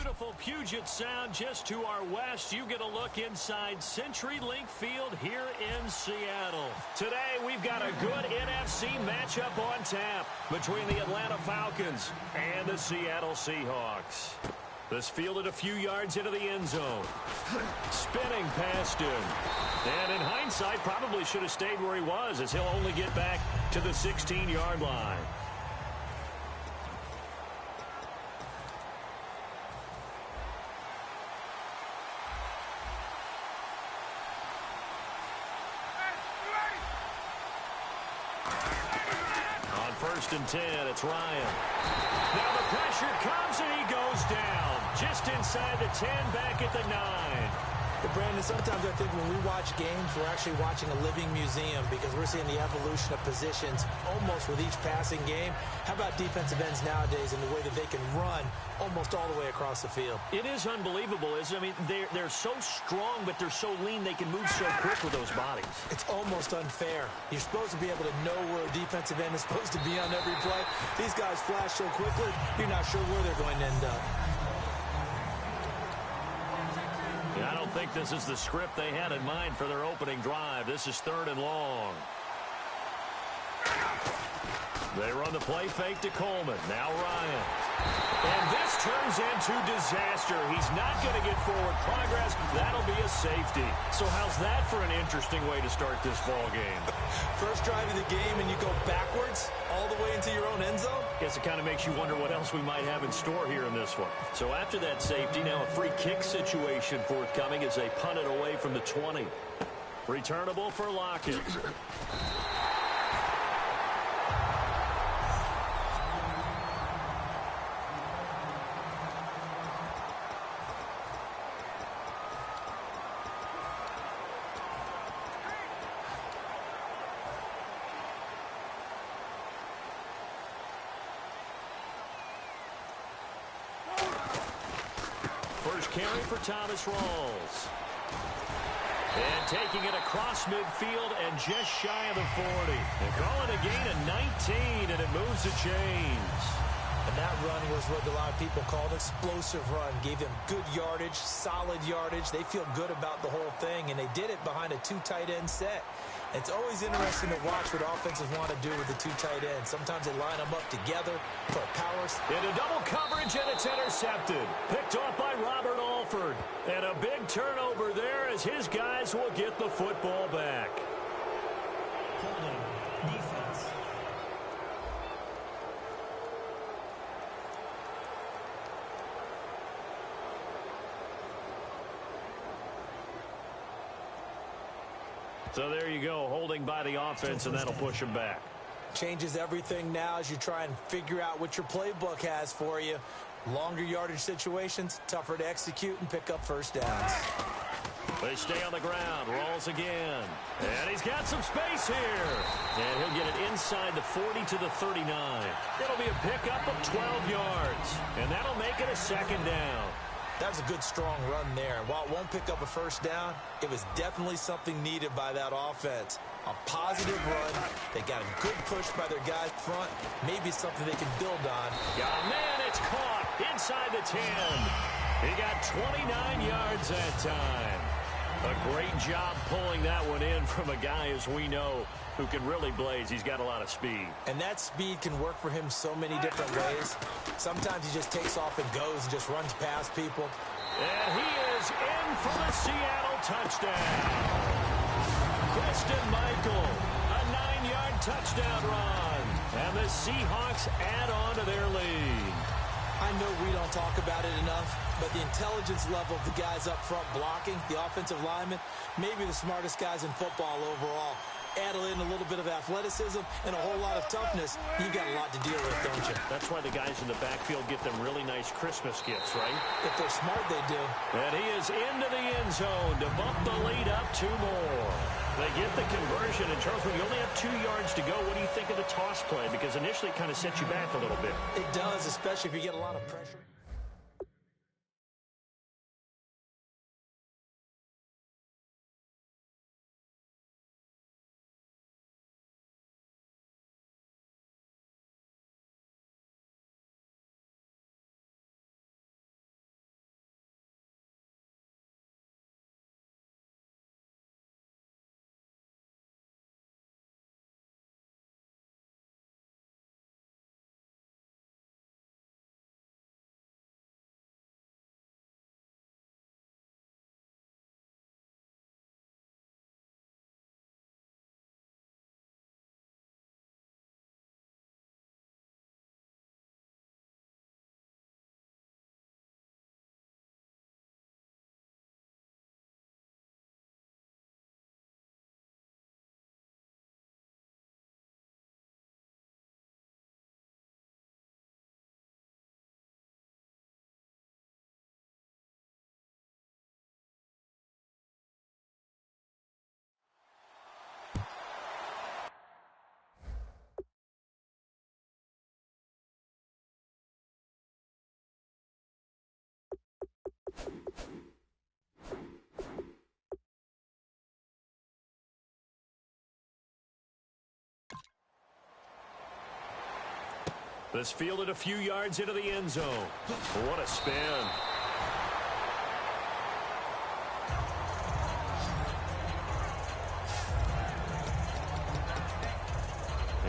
beautiful Puget Sound just to our west. You get a look inside CenturyLink Field here in Seattle. Today, we've got a good NFC matchup on tap between the Atlanta Falcons and the Seattle Seahawks. This fielded a few yards into the end zone. Spinning past him. And in hindsight, probably should have stayed where he was, as he'll only get back to the 16-yard line. On 1st and 10, it's Ryan. Now the pressure comes and he goes down. Just inside the 10, back at the 9. Brandon, sometimes I think when we watch games, we're actually watching a living museum because we're seeing the evolution of positions almost with each passing game. How about defensive ends nowadays and the way that they can run almost all the way across the field? It is unbelievable, isn't it? I mean, they're so strong, but they're so lean, they can move so quick with those bodies. It's almost unfair. You're supposed to be able to know where a defensive end is supposed to be on every play. These guys flash so quickly, you're not sure where they're going to end up. I don't think this is the script they had in mind for their opening drive. This is 3rd and long. They run the play fake to Coleman. Now Ryan. And this turns into disaster. He's not going to get forward progress. That'll be a safety. So how's that for an interesting way to start this ball game? First drive of the game and you go backwards all the way into your own end zone? Guess it kind of makes you wonder what else we might have in store here in this one. So after that safety, now a free kick situation forthcoming as they punt it away from the 20. Returnable for Lockett. First carry for Thomas Rawls. And taking it across midfield and just shy of the 40. They call it a gain of 19, and it moves the chains. And that run was what a lot of people called explosive run. Gave them good yardage, solid yardage. They feel good about the whole thing, and they did it behind a 2 tight end set. It's always interesting to watch what offenses want to do with the 2 tight ends. Sometimes they line them up together for power. Into double coverage, and it's intercepted. Picked off by Robert Alford. And a big turnover there as his guys will get the football back. Holding defense. So there you go, holding by the offense, and that'll push him back. Changes everything now as you try and figure out what your playbook has for you. Longer yardage situations, tougher to execute and pick up first downs. They stay on the ground. Rolls again. And he's got some space here. And he'll get it inside the 40 to the 39. It'll be a pickup of 12 yards. And that'll make it a 2nd down. That was a good, strong run there. While it won't pick up a first down, it was definitely something needed by that offense. A positive run. They got a good push by their guys front. Maybe something they can build on. Yeah, man, it's caught inside the 10. He got 29 yards that time. A great job pulling that one in from a guy, as we know, who can really blaze. He's got a lot of speed. And that speed can work for him so many different ways. Sometimes he just takes off and goes and just runs past people. And he is in for the Seattle touchdown. Christine Michael, a 9-yard touchdown run. And the Seahawks add on to their lead. I know we don't talk about it enough, but the intelligence level of the guys up front blocking, the offensive linemen, maybe the smartest guys in football overall. Add in a little bit of athleticism and a whole lot of toughness, you've got a lot to deal with, don't you? That's why the guys in the backfield get them really nice Christmas gifts, right? If they're smart, they do. And he is into the end zone to bump the lead up 2 more. They get the conversion. And, Charles, when you only have 2 yards to go, what do you think of the toss play? Because initially it kind of sets you back a little bit. It does, especially if you get a lot of pressure. This fielded a few yards into the end zone. What a spin.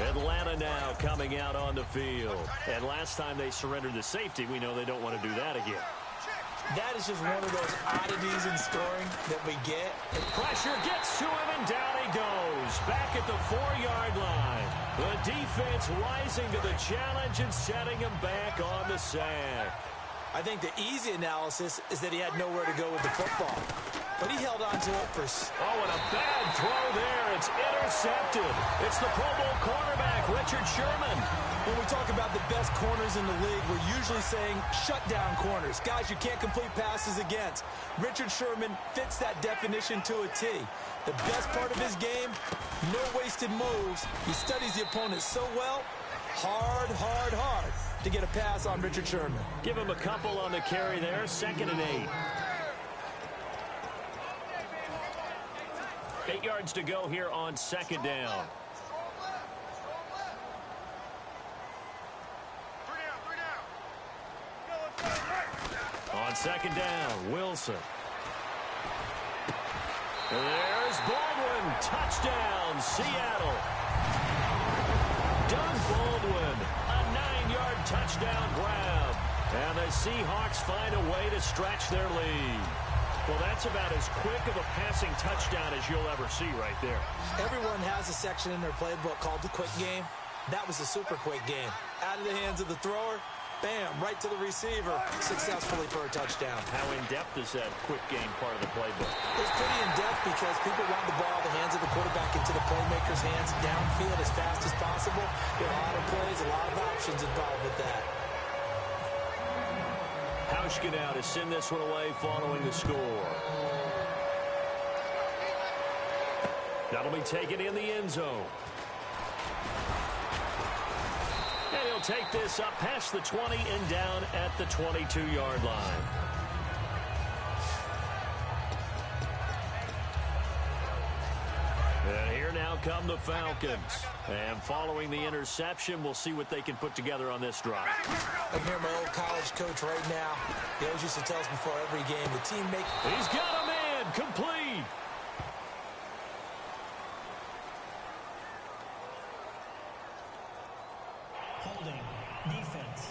Atlanta now coming out on the field. And last time they surrendered the safety, we know they don't want to do that again. That is just one of those oddities in scoring that we get. Pressure gets to him, and down he goes. Back at the 4-yard line. The defense rising to the challenge and setting him back on the sack. I think the easy analysis is that he had nowhere to go with the football. But he held on to it for... Oh, and a bad throw there. It's intercepted. It's the Pro Bowl cornerback, Richard Sherman. When we talk about the best corners in the league, we're usually saying shutdown corners. Guys you can't complete passes against. Richard Sherman fits that definition to a T. The best part of his game, no wasted moves. He studies the opponent so well, hard to get a pass on Richard Sherman. Give him a couple on the carry there, 2nd and 8. 8 yards to go here on 2nd down. On 2nd down, Wilson. There's Baldwin. Touchdown, Seattle. Doug Baldwin, a 9-yard touchdown grab. And the Seahawks find a way to stretch their lead. Well, that's about as quick of a passing touchdown as you'll ever see right there. Everyone has a section in their playbook called the quick game. That was a super quick game. Out of the hands of the thrower, bam, right to the receiver, successfully for a touchdown. How in-depth is that quick game part of the playbook? It's pretty in-depth because people want the ball out of the hands of the quarterback into the playmaker's hands downfield as fast as possible. There are a lot of plays, a lot of options involved with that. Hauschka now to send this one away following the score. That'll be taken in the end zone. And he'll take this up past the 20 and down at the 22-yard line. And here now come the Falcons. And following the interception, we'll see what they can put together on this drive. I'm here, my old college coach right now. He always used to tell us before every game, the team make... He's got a man, complete. Holding, defense.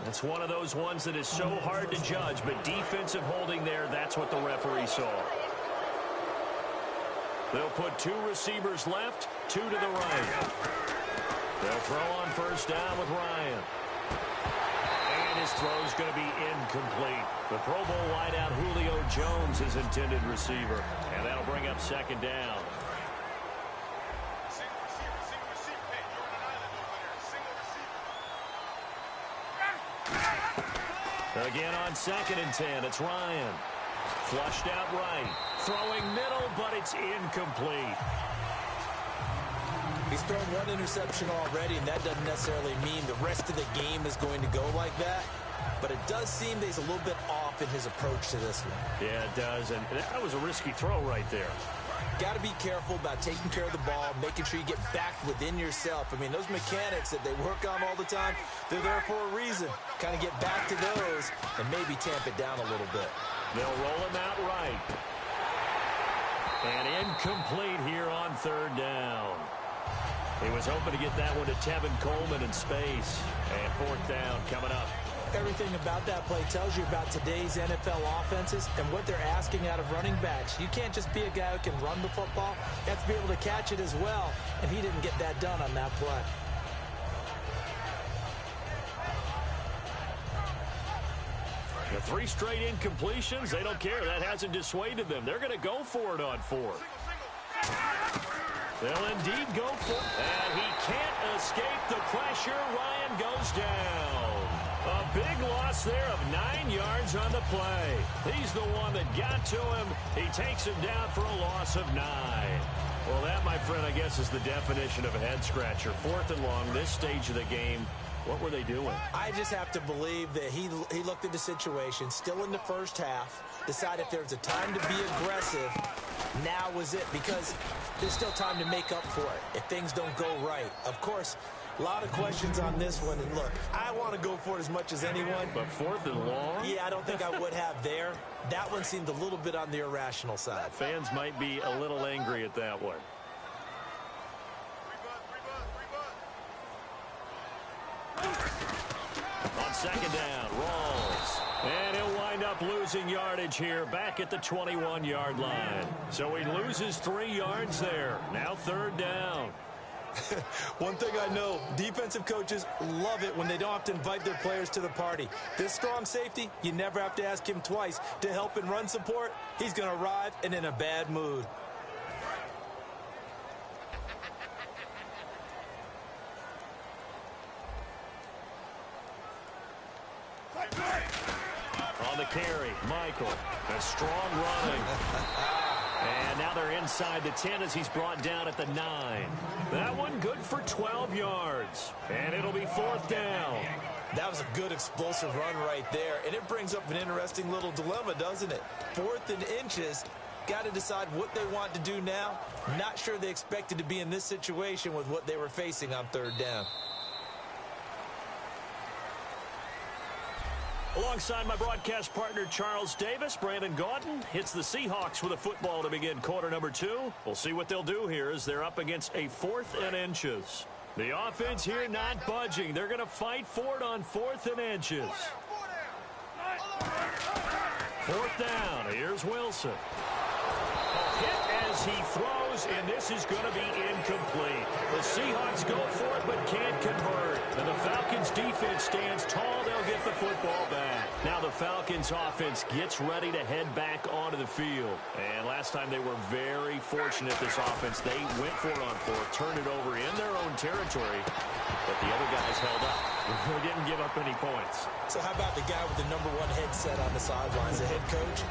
It's one of those ones that is so hard to judge, but defensive holding there, that's what the referee saw. They'll put 2 receivers left, 2 to the right. They'll throw on first down with Ryan. And his throw's going to be incomplete. The Pro Bowl wideout Julio Jones is intended receiver. And that'll bring up 2nd down. Again on 2nd and 10, it's Ryan. Flushed out right. Throwing middle, but it's incomplete. He's thrown 1 interception already, and that doesn't necessarily mean the rest of the game is going to go like that. But it does seem that he's a little bit off in his approach to this one. Yeah, it does, and that was a risky throw right there. Got to be careful about taking care of the ball, making sure you get back within yourself. I mean, those mechanics that they work on all the time, they're there for a reason. Kind of get back to those and maybe tamp it down a little bit. They'll roll him out right. And incomplete here on 3rd down. He was hoping to get that one to Tevin Coleman in space. And 4th down coming up. Everything about that play tells you about today's NFL offenses and what they're asking out of running backs. You can't just be a guy who can run the football. You have to be able to catch it as well, and he didn't get that done on that play. The 3 straight incompletions, they don't care. That hasn't dissuaded them. They're going to go for it on 4th. They'll indeed go for it. And he can't escape the pressure. Ryan goes down. A big loss there of 9 yards on the play. He's the one that got to him. He takes him down for a loss of 9. Well, that, my friend, I guess is the definition of a head-scratcher. 4th and long, this stage of the game. What were they doing? I just have to believe that he looked at the situation, still in the first half, decided if there's a time to be aggressive, Now was it, because there's still time to make up for it if things don't go right. Of course, a lot of questions on this one, and look, I want to go for it as much as anyone. But 4th and long? Yeah, I don't think I would have there. That one seemed a little bit on the irrational side. Fans might be a little angry at that one. On 2nd down, Rawls. And he'll wind up losing yardage here back at the 21-yard line. So he loses 3 yards there. Now 3rd down. One thing I know, defensive coaches love it when they don't have to invite their players to the party. This strong safety, you never have to ask him twice to help in run support. He's going to arrive and in a bad mood. On the carry, Michael. A strong running. And now they're inside the 10 as he's brought down at the 9. That one good for 12 yards. And it'll be 4th down. That was a good explosive run right there. And it brings up an interesting little dilemma, doesn't it? 4th and inches. Got to decide what they want to do now. Not sure they expected to be in this situation with what they were facing on 3rd down. Alongside my broadcast partner, Charles Davis, Brandon Gaudin hits the Seahawks with a football to begin quarter number 2. We'll see what they'll do here as they're up against a 4th and inches. The offense here not budging. They're going to fight for it on 4th and inches. 4th down. Here's Wilson. Hit as he throws, and this is going to be incomplete. The Seahawks go for it but can't convert. And the Falcons defense stands tall. They'll get the football back. Now the Falcons offense gets ready to head back onto the field. And last time they were very fortunate, this offense. They went for it on 4th, turned it over in their own territory, but the other guys held up. They didn't give up any points. So how about the guy with the #1 headset on the sidelines, the head coach?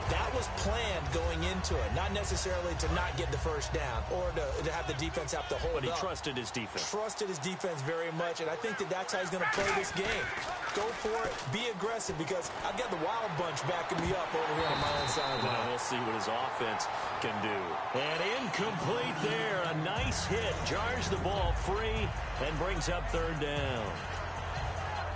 That was planned going into it, not necessarily to not get the first down or to have the defense have to hold up. But he trusted his defense. Trusted his defense very much, and I think that's how he's going to play this game. Go for it, be aggressive, because I've got the Wild Bunch backing me up over here on my own side. Well, we'll see what his offense can do. And incomplete there. A nice hit. Jars the ball free and brings up 3rd down.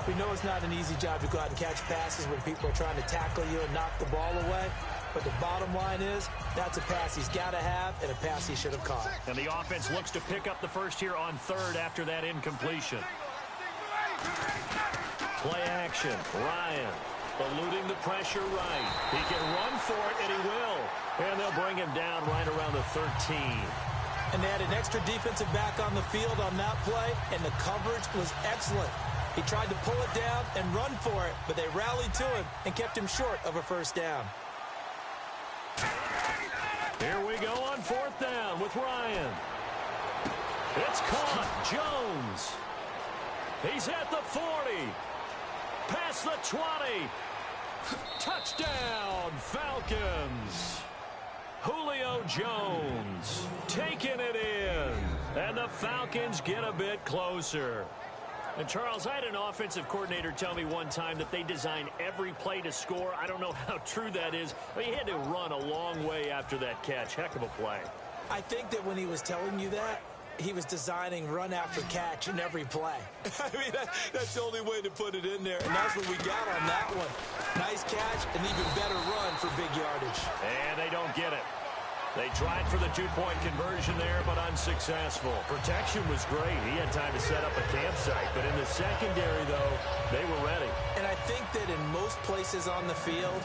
We know it's not an easy job to go out and catch passes when people are trying to tackle you and knock the ball away. But the bottom line is, that's a pass he's got to have and a pass he should have caught. And the offense looks to pick up the first here on 3rd after that incompletion. Play action. Ryan eluding the pressure right. He can run for it, and he will. And they'll bring him down right around the 13. And they had an extra defensive back on the field on that play, and the coverage was excellent. He tried to pull it down and run for it, but they rallied to him and kept him short of a first down. Here we go on 4th down with Ryan. It's caught. Jones. He's at the 40. Past the 20. Touchdown, Falcons. Julio Jones taking it in. And the Falcons get a bit closer. And, Charles, I had an offensive coordinator tell me one time that they design every play to score. I don't know how true that is, but he had to run a long way after that catch. Heck of a play. I think that when he was telling you that, he was designing run after catch in every play. I mean, that's the only way to put it in there, and that's what we got on that one. Nice catch, an even better run for big yardage. And they don't get it. They tried for the 2-point conversion there, but unsuccessful. Protection was great. He had time to set up a campsite, but in the secondary, though, they were ready. And I think that in most places on the field,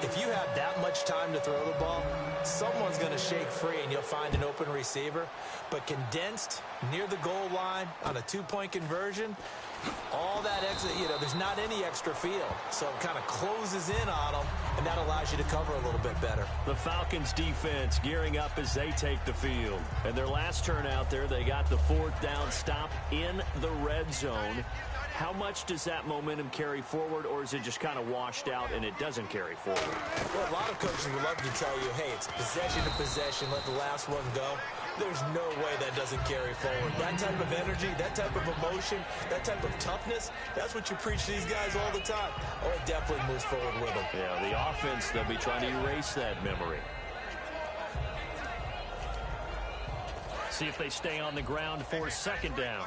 if you have that much time to throw the ball, someone's going to shake free and you'll find an open receiver. But condensed near the goal line on a 2-point conversion, all that extra, there's not any extra field. So it kind of closes in on them, and that allows you to cover a little bit better. The Falcons defense gearing up as they take the field. And their last turn out there, they got the 4th down stop in the red zone. How much does that momentum carry forward, or is it just kind of washed out and it doesn't carry forward? Well, a lot of coaches would love to tell you, hey, it's possession to possession, let the last one go. There's no way that doesn't carry forward. That type of energy, that type of emotion, that type of toughness, that's what you preach to these guys all the time. Oh, it definitely moves forward with them. Yeah, the offense, they'll be trying to erase that memory. see if they stay on the ground for second down.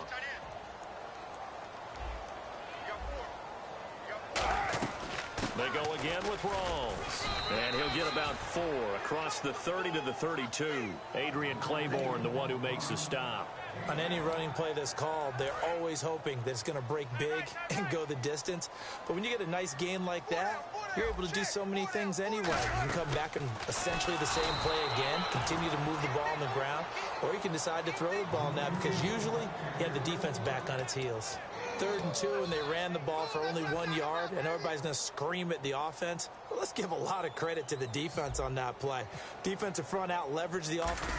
They go again with Rawls. And he'll get about 4 across the 30 to the 32. Adrian Claiborne, the one who makes the stop. On any running play that's called, they're always hoping that it's going to break big and go the distance. But when you get a nice gain like that, you're able to do so many things anyway. You can come back and essentially the same play again, continue to move the ball on the ground, or you can decide to throw the ball now because usually you have the defense back on its heels. 3rd and 2, and they ran the ball for only 1 yard, and everybody's going to scream at the offense. Well, let's give a lot of credit to the defense on that play. Defensive front out leveraged the offense.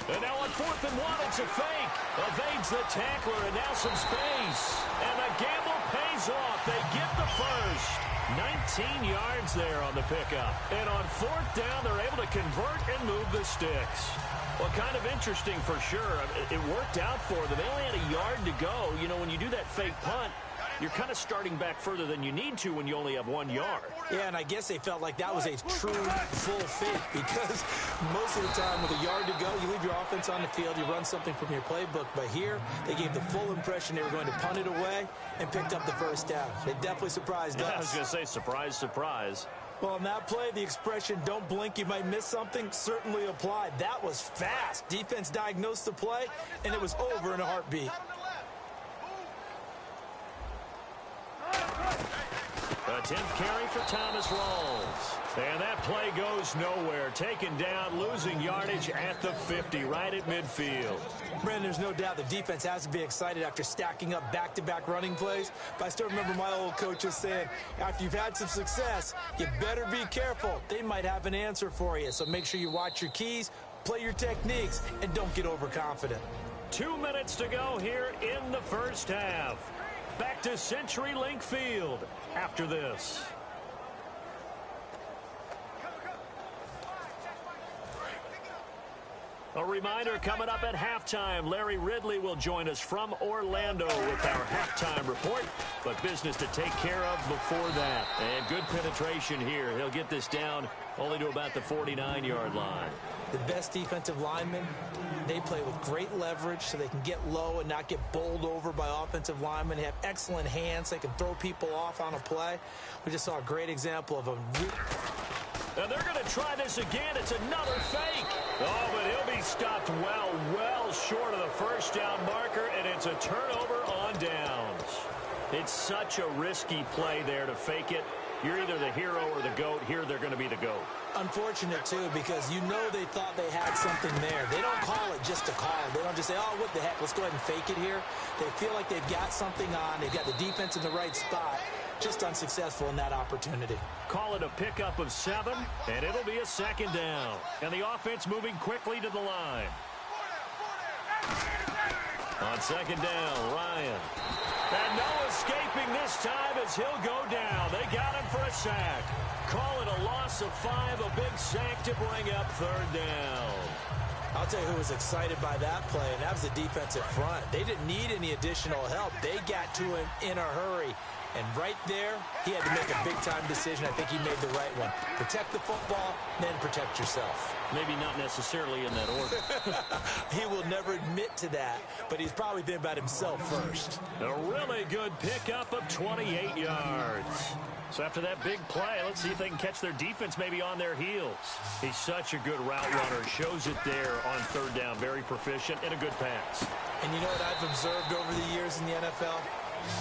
And now on 4th and 1, it's a fake. Evades the tackler, and now some space. And the gamble pays off. They get the first. 19 yards there on the pickup. And on 4th down, they're able to convert and move the sticks. Well, kind of interesting for sure. It worked out for them. They only had a yard to go. You know, when you do that fake punt, you're kind of starting back further than you need to when you only have 1 yard. Yeah, and I guess they felt like that was a true full fake because most of the time with a yard to go, you leave your offense on the field, you run something from your playbook. But here, they gave the full impression they were going to punt it away and picked up the first down. They definitely surprised us. I was going to say, surprise, surprise. Well, on that play, the expression, don't blink, you might miss something, certainly applied. That was fast. Defense diagnosed the play, and it was over in a heartbeat. A 10th carry for Thomas Rawls. And that play goes nowhere. Taken down, losing yardage at the 50, right at midfield. Brandon, there's no doubt the defense has to be excited after stacking up back-to-back running plays. But I still remember my old coaches saying, after you've had some success, you better be careful. They might have an answer for you. So make sure you watch your keys, play your techniques, and don't get overconfident. 2 minutes to go here in the first half. Back to CenturyLink Field after this. A reminder coming up at halftime, Larry Ridley will join us from Orlando with our halftime report, but business to take care of before that. And good penetration here. He'll get this down only to about the 49-yard line. The best defensive linemen, they play with great leverage so they can get low and not get bowled over by offensive linemen. They have excellent hands. They can throw people off on a play. We just saw a great example of a... And they're going to try this again. It's another fake. Oh, but he'll be stopped well short of the first down marker, and it's a turnover on downs. It's such a risky play there to fake it. You're either the hero or the GOAT. Here they're going to be the GOAT. Unfortunate, too, because you know they thought they had something there. They don't call it just to call. They don't just say, oh, what the heck, let's go ahead and fake it here. They feel like they've got something on. They've got the defense in the right spot. Just unsuccessful in that opportunity. Call it a pickup of 7, and it'll be a second down. And the offense moving quickly to the line. On second down, Ryan. And no escaping this time as he'll go down. They got him for a sack. Call it a loss of 5, a big sack to bring up 3rd down. I'll tell you who was excited by that play, and that was the defensive front. They didn't need any additional help. They got to him in a hurry. And right there, he had to make a big-time decision. I think he made the right one. Protect the football, then protect yourself. Maybe not necessarily in that order. He will never admit to that, but he's probably thinking about himself first. A really good pickup of 28 yards. So after that big play, let's see if they can catch their defense maybe on their heels. He's such a good route runner. Shows it there on 3rd down. Very proficient and a good pass. And you know what I've observed over the years in the NFL?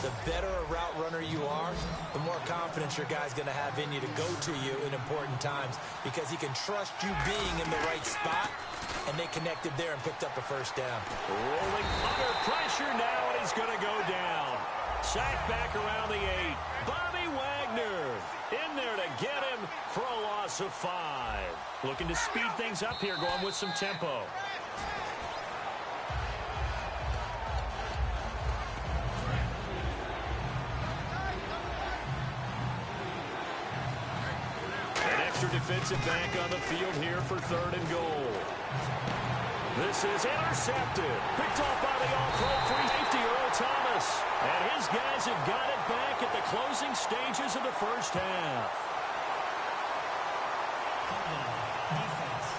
The better a route runner you are, the more confidence your guy's going to have in you to go to you in important times because he can trust you being in the right spot, and they connected there and picked up the first down. Rolling under pressure now, and he's going to go down. Sacked back around the 8. Bobby Wagner in there to get him for a loss of 5. Looking to speed things up here, going with some tempo. Defensive back on the field here for 3rd and goal. This is intercepted. Picked off by the all-pro free safety, Earl Thomas. And his guys have got it back at the closing stages of the first half. Defense.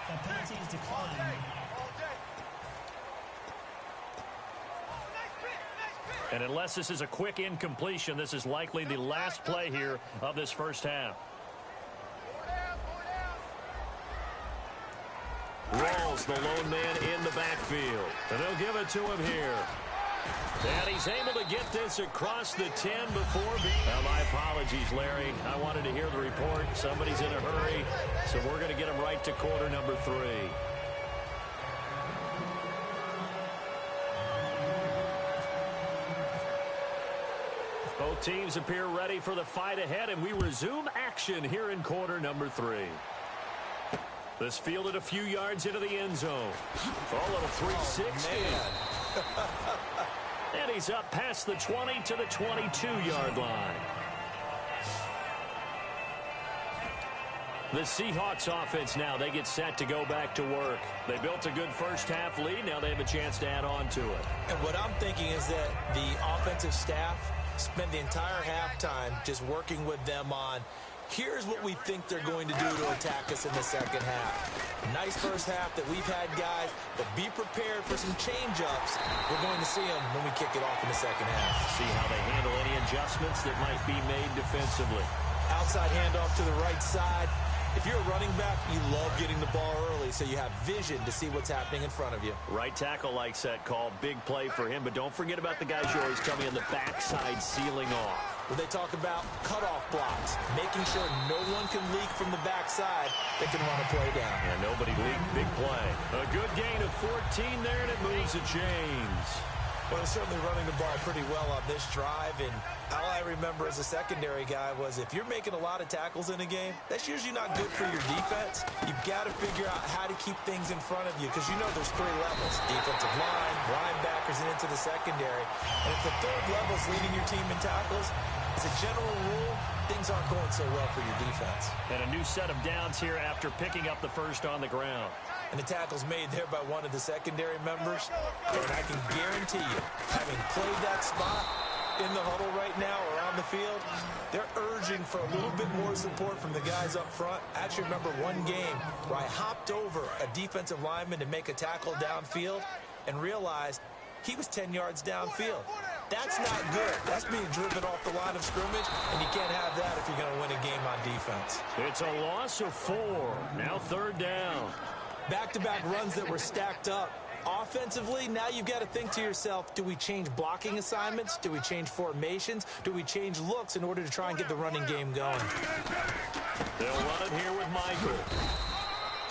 That penalty is declined. And unless this is a quick incompletion, this is likely the last play here of this first half. Rolls the lone man in the backfield. And they'll give it to him here. And he's able to get this across the 10 before being... my apologies, Larry. I wanted to hear the report. Somebody's in a hurry, so we're going to get him right to quarter number 3. Both teams appear ready for the fight ahead, and we resume action here in quarter number 3. This fielded a few yards into the end zone. Oh, little 360. And he's up past the 20 to the 22-yard line. The Seahawks offense now, they get set to go back to work. They built a good first-half lead. Now they have a chance to add on to it. And what I'm thinking is that the offensive staff spent the entire halftime just working with them on, here's what we think they're going to do to attack us in the second half. Nice first half that we've had, guys, but be prepared for some change-ups. We're going to see them when we kick it off in the second half. See how they handle any adjustments that might be made defensively. Outside handoff to the right side. If you're a running back, you love getting the ball early so you have vision to see what's happening in front of you. Right tackle likes that call. Big play for him, but don't forget about the guys you always tell me on the backside sealing off. When they talk about cutoff blocks, making sure no one can leak from the backside, they can run a play down. Yeah, nobody leaked. Big play. A good gain of 14 there, and it moves to James. Well, they're certainly running the ball pretty well on this drive, and all I remember as a secondary guy was if you're making a lot of tackles in a game, that's usually not good for your defense. You've got to figure out how to keep things in front of you because you know there's 3 levels, defensive line, linebackers, and into the secondary. And if the 3rd level is leading your team in tackles, as a general rule, things aren't going so well for your defense. And a new set of downs here after picking up the first on the ground. And the tackle's made there by one of the secondary members. And I can guarantee you, having played that spot in the huddle right now or on the field, they're urging for a little bit more support from the guys up front. I actually remember one game where I hopped over a defensive lineman to make a tackle downfield and realized he was 10 yards downfield. That's not good. That's being driven off the line of scrimmage, and you can't have that if you're going to win a game on defense. It's a loss of 4. Now 3rd down. Back-to-back runs that were stacked up. Offensively, now you've got to think to yourself, do we change blocking assignments? Do we change formations? Do we change looks in order to try and get the running game going? They'll run it here with Michael.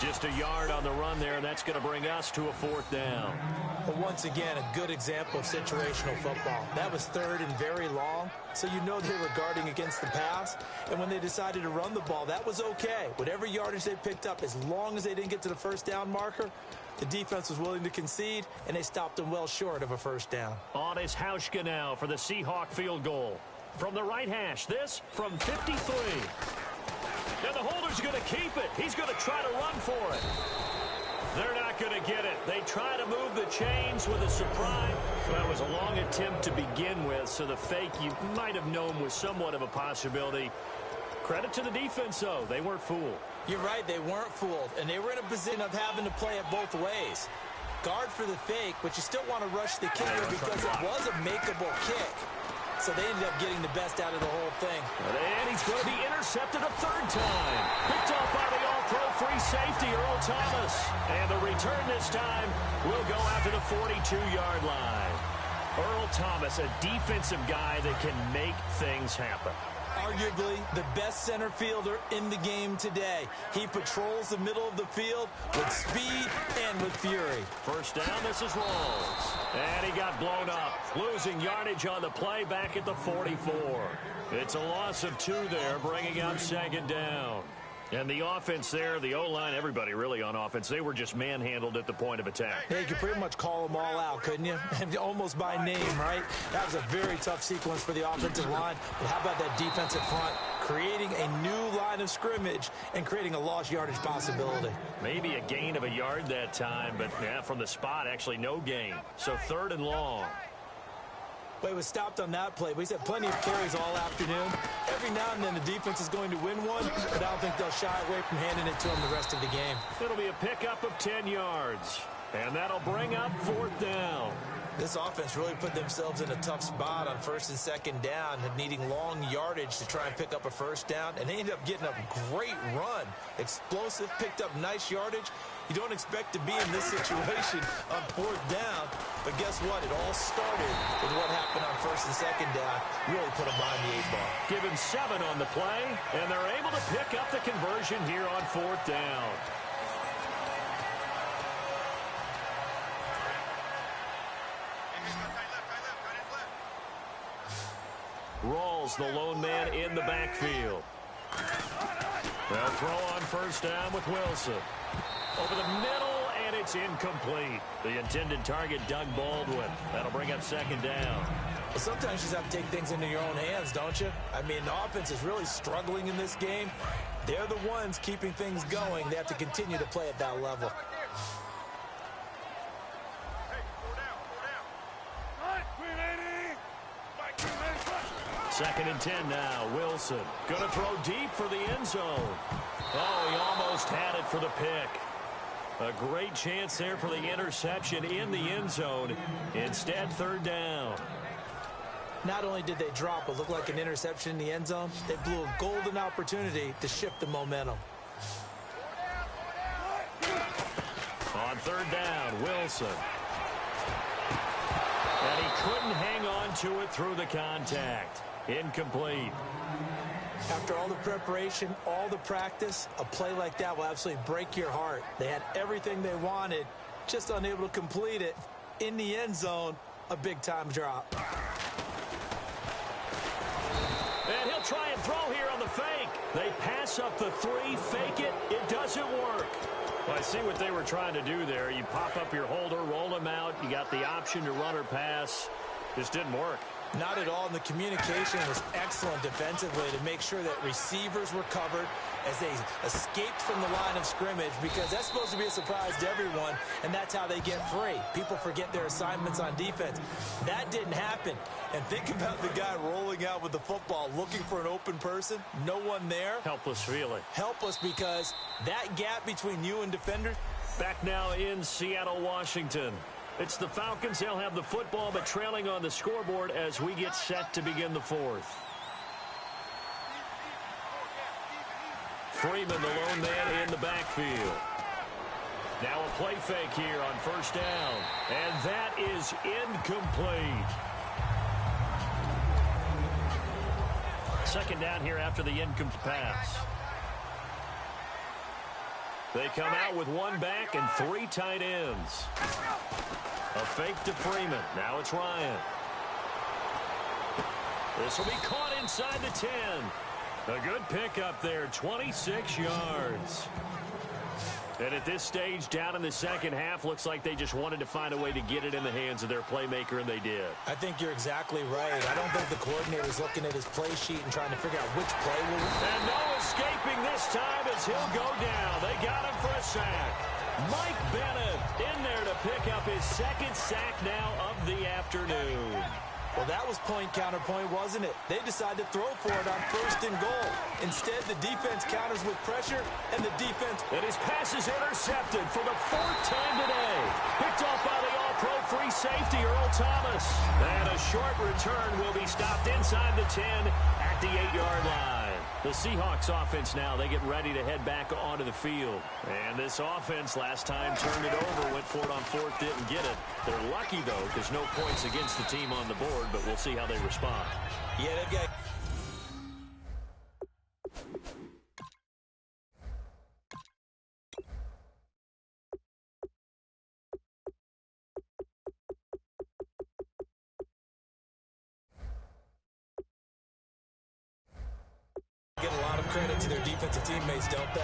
Just a yard on the run there, and that's going to bring us to a 4th down. But once again, a good example of situational football. That was 3rd and very long, so you know they were guarding against the pass. And when they decided to run the ball, that was okay. Whatever yardage they picked up, as long as they didn't get to the first down marker, the defense was willing to concede, and they stopped them well short of a first down. On is Hauschka now for the Seahawk field goal. From the right hash, this from 53. And the holder's going to keep it. He's going to try to run for it. They're not going to get it. They try to move the chains with a surprise. Well, it was a long attempt to begin with, so the fake you might have known was somewhat of a possibility. Credit to the defense, though. They weren't fooled. You're right. They weren't fooled, and they were in a position of having to play it both ways. Guard for the fake, but you still want to rush the kicker because it was a makeable kick. So they ended up getting the best out of the whole thing. And he's going to be intercepted a 3rd time. Picked off by the all-pro free safety, Earl Thomas. And the return this time will go out to the 42-yard line. Earl Thomas, a defensive guy that can make things happen. Arguably the best center fielder in the game today. He patrols the middle of the field with speed and with fury. First down, this is Rawls. And he got blown up. Losing yardage on the play back at the 44. It's a loss of 2 there, bringing out 2nd down. And the offense there, the O-line, everybody really on offense, they were just manhandled at the point of attack. Yeah, you could pretty much call them all out, couldn't you? Almost by name, right? That was a very tough sequence for the offensive line. But how about that defensive front? Creating a new line of scrimmage and creating a lost yardage possibility. Maybe a gain of a yard that time, but yeah, from the spot, actually no gain. So 3rd and long. Well, he was stopped on that play, but he's had plenty of carries all afternoon. Every now and then the defense is going to win one, but I don't think they'll shy away from handing it to him the rest of the game. It'll be a pickup of 10 yards, and that'll bring up 4th down. This offense really put themselves in a tough spot on 1st and 2nd down, needing long yardage to try and pick up a 1st down, and they ended up getting a great run. Explosive, picked up nice yardage. You don't expect to be in this situation on 4th down, but guess what? It all started with what happened on 1st and 2nd down. Really put them behind the 8-ball. Give him 7 on the play, and they're able to pick up the conversion here on 4th down. Rawls, the lone man in the backfield. They'll throw on 1st down with Wilson. Over the middle, and it's incomplete. The intended target, Doug Baldwin. That'll bring up 2nd down. Well, sometimes you just have to take things into your own hands, don't you? I mean, the offense is really struggling in this game. They're the ones keeping things going. They have to continue to play at that level. Second and 10 now. Wilson going to throw deep for the end zone. Oh, he almost had it for the pick. A great chance there for the interception in the end zone. Instead, 3rd down. Not only did they drop what looked like an interception in the end zone, they blew a golden opportunity to shift the momentum. On 3rd down, Wilson. And he couldn't hang on to it through the contact. Incomplete. After all the preparation, all the practice, a play like that will absolutely break your heart. They had everything they wanted, just unable to complete it. In the end zone, a big-time drop. And he'll try and throw here on the fake. They pass up the 3, fake it. It doesn't work. Well, I see what they were trying to do there. You pop up your holder, roll him out. You got the option to run or pass. This didn't work. Not at all, and the communication was excellent defensively to make sure that receivers were covered as they escaped from the line of scrimmage, because that's supposed to be a surprise to everyone, and that's how they get free. People forget their assignments on defense. That didn't happen. And think about the guy rolling out with the football, looking for an open person, no one there. Helpless feeling. Helpless, because that gap between you and defenders. Back now in Seattle, Washington. It's the Falcons. They'll have the football, but trailing on the scoreboard as we get set to begin the 4th. Freeman, the lone man in the backfield. Now a play fake here on 1st down. And that is incomplete. 2nd down here after the incomplete pass. They come out with 1 back and 3 tight ends. A fake to Freeman. Now it's Ryan. This will be caught inside the 10. A good pickup there, 26 yards. And at this stage, down in the second half, looks like they just wanted to find a way to get it in the hands of their playmaker, and they did. I think you're exactly right. I don't think the coordinator's looking at his play sheet and trying to figure out which play will... And no escaping this time as he'll go down. They got him for a sack. Mike Bennett in there to pick up his 2nd sack now of the afternoon. Well, that was point counterpoint, wasn't it? They decided to throw for it on 1st and goal. Instead, the defense counters with pressure, and the defense... And his pass is intercepted for the 4th time today. Picked off by the All-Pro free safety, Earl Thomas. And a short return will be stopped inside the 10 at the 8-yard line. The Seahawks offense now, they get ready to head back onto the field. And this offense last time turned it over, went for it on 4th, didn't get it. They're lucky, though, because no points against the team on the board, but we'll see how they respond. Yeah, they've got... Get a lot of credit to their defensive teammates, don't they?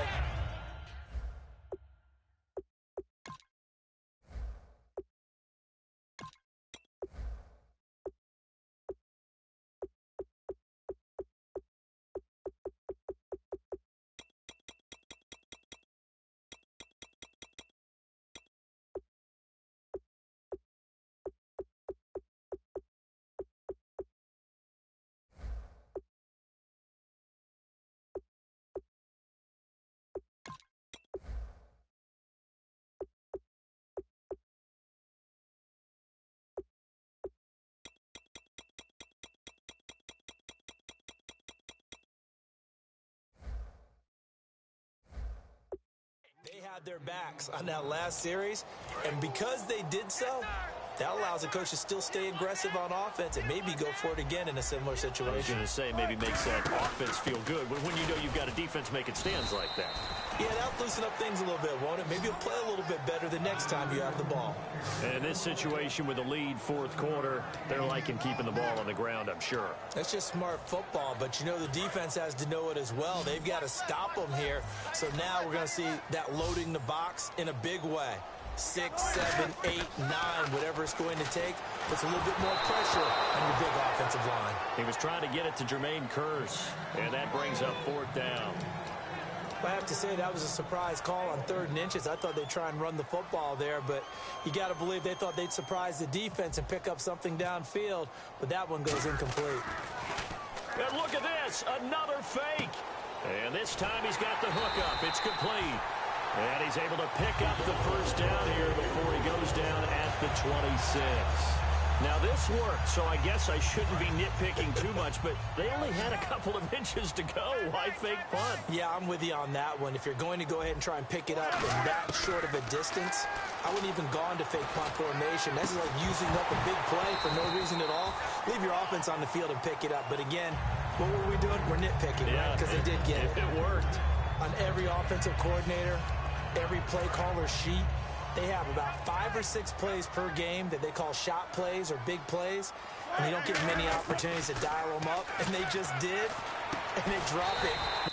had their backs on that last series, and because they did so, that allows the coach to still stay aggressive on offense and maybe go for it again in a similar situation. I was going to say maybe makes that offense feel good, but when you know you've got a defense making stands like that. Yeah, that'll loosen up things a little bit, won't it? Maybe you'll play a little bit better the next time you have the ball. And in this situation with the lead fourth quarter, they're liking keeping the ball on the ground, I'm sure. That's just smart football, but you know the defense has to know it as well. They've got to stop them here. So now we're going to see that loading the box in a big way. 6, 7, 8, 9, whatever it's going to take, puts a little bit more pressure on your big offensive line. He was trying to get it to Jermaine Kearse, and that brings up fourth down. I have to say that was a surprise call on 3rd and inches. I thought they'd try and run the football there, but you got to believe they thought they'd surprise the defense and pick up something downfield, but that one goes incomplete. And look at this, another fake. And this time he's got the hook up. It's complete. And he's able to pick up the first down here before he goes down at the 26. Now, this worked, so I guess I shouldn't be nitpicking too much, but they only had a couple of inches to go. Why fake punt? Yeah, I'm with you on that one. If you're going to go ahead and try and pick it up in that short of a distance, I wouldn't even gone to fake punt formation. This is like using up a big play for no reason at all. Leave your offense on the field and pick it up. But again, what were we doing? We're nitpicking, right? Because they did get it. It worked. On every offensive coordinator, every play caller sheet, they have about 5 or 6 plays per game that they call shot plays or big plays, and you don't get many opportunities to dial them up, and they just did, and they drop it.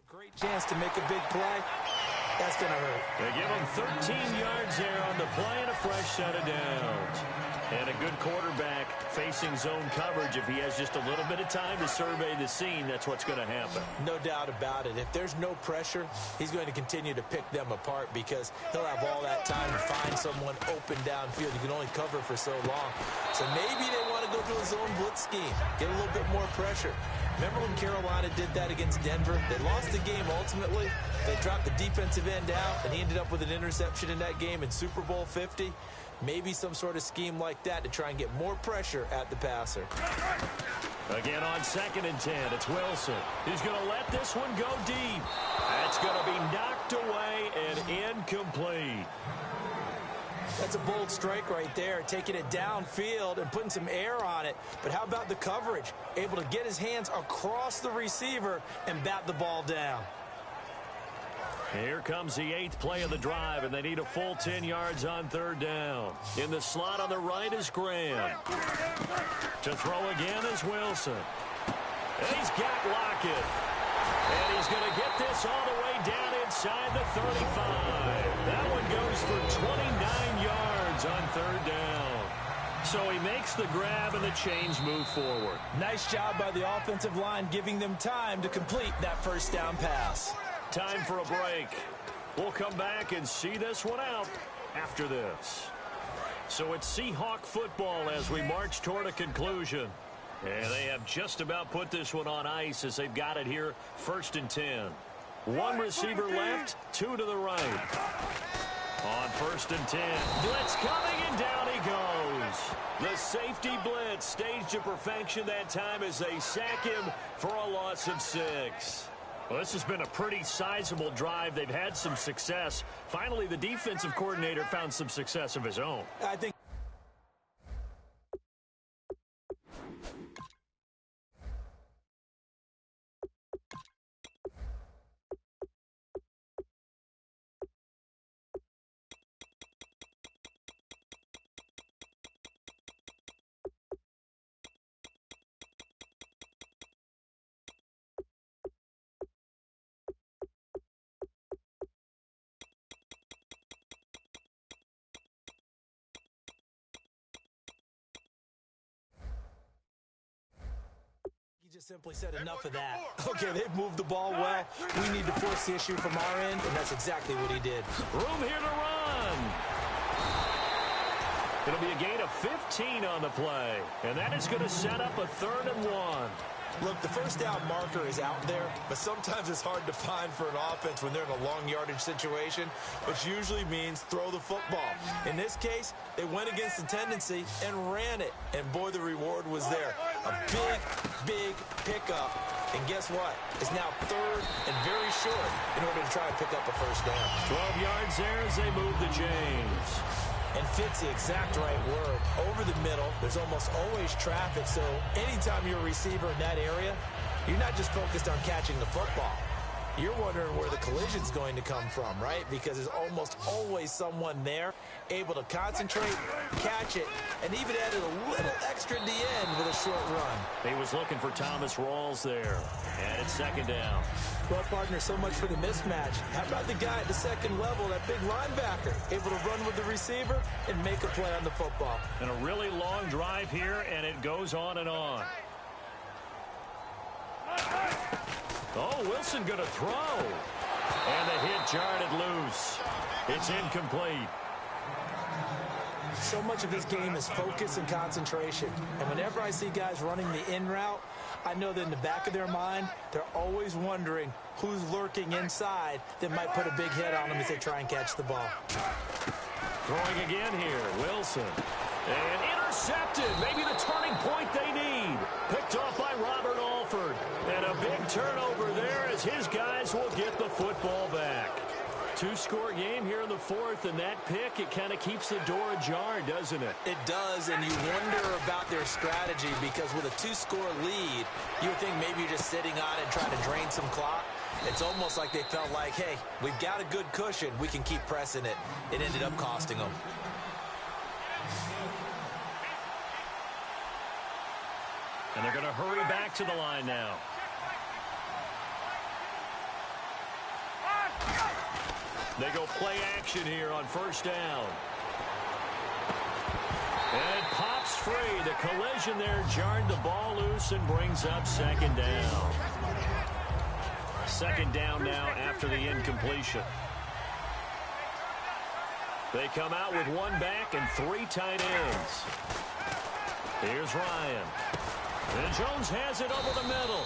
Great chance to make a big play. That's going to hurt. They give him 13 yards there on the play and a fresh set of downs. And a good quarterback facing zone coverage. If he has just a little bit of time to survey the scene, that's what's going to happen. No doubt about it. If there's no pressure, he's going to continue to pick them apart because he'll have all that time to find someone open downfield. He can only cover for so long. So maybe they want to go to a zone blitz scheme, get a little bit more pressure. Remember when Carolina did that against Denver? They lost the game ultimately. They dropped the defensive end out, and he ended up with an interception in that game in Super Bowl 50. Maybe some sort of scheme like that to try and get more pressure at the passer. Again on 2nd and 10, it's Wilson. He's going to let this one go deep. That's going to be knocked away and incomplete. That's a bold strike right there, taking it downfield and putting some air on it. But how about the coverage? Able to get his hands across the receiver and bat the ball down. Here comes the 8th play of the drive, and they need a full 10 yards on 3rd down. In the slot on the right is Graham. To throw again is Wilson. And he's got Lockett. And he's going to get this all the way down inside the 35. That one goes for 29 yards on 3rd down. So he makes the grab and the chains move forward. Nice job by the offensive line giving them time to complete that first down pass. Time for a break. We'll come back and see this one out after this. So it's Seahawk football as we march toward a conclusion. And they have just about put this one on ice as they've got it here, 1st and 10. One receiver left, 2 to the right. On 1st and 10, blitz coming, and down he goes. The safety blitz staged to perfection that time as they sack him for a loss of 6. Well, this has been a pretty sizable drive. They've had some success. Finally, the defensive coordinator found some success of his own. I think simply said enough of that. Okay, they've moved the ball well. We need to force the issue from our end, and that's exactly what he did. Room here to run. It'll be a gain of 15 on the play, and that is going to set up a 3rd and 1. Look, the first down marker is out there, but sometimes it's hard to find for an offense when they're in a long yardage situation, which usually means throw the football. In this case, they went against the tendency and ran it, and boy, the reward was there. A big, big pickup, and guess what? It's now 3rd and very short in order to try and pick up a first down. 12 yards there as they move to James. And fits the exact right word. Over the middle, there's almost always traffic, so anytime you're a receiver in that area, you're not just focused on catching the football. You're wondering where the collision's going to come from, right? Because there's almost always someone there able to concentrate, catch it, and even added a little extra at the end with a short run. He was looking for Thomas Rawls there, and it's 2nd down. Well, partner, so much for the mismatch. How about the guy at the second level, that big linebacker, able to run with the receiver and make a play on the football? And a really long drive here, and it goes on and on. Oh, Wilson going to throw. And the hit jarred it loose. It's incomplete. So much of this game is focus and concentration. And whenever I see guys running the in route, I know that in the back of their mind, they're always wondering who's lurking inside that might put a big hit on them as they try and catch the ball. Throwing again here, Wilson. And intercepted. Maybe the turning point they need. Picked off by Robert Alford. And a big turnover there as his guys will get the football back. 2-score game here in the 4th, and that pick, it kind of keeps the door ajar, doesn't it? It does, and you wonder about their strategy because with a 2-score lead, you would think maybe you're just sitting on it trying to drain some clock. It's almost like they felt like, hey, we've got a good cushion. We can keep pressing it. It ended up costing them. And they're going to hurry back to the line now. They go play action here on 1st down. And it pops free. The collision there jarred the ball loose and brings up 2nd down. 2nd down now after the incompletion. They come out with 1 back and 3 tight ends. Here's Ryan. And Jones has it over the middle.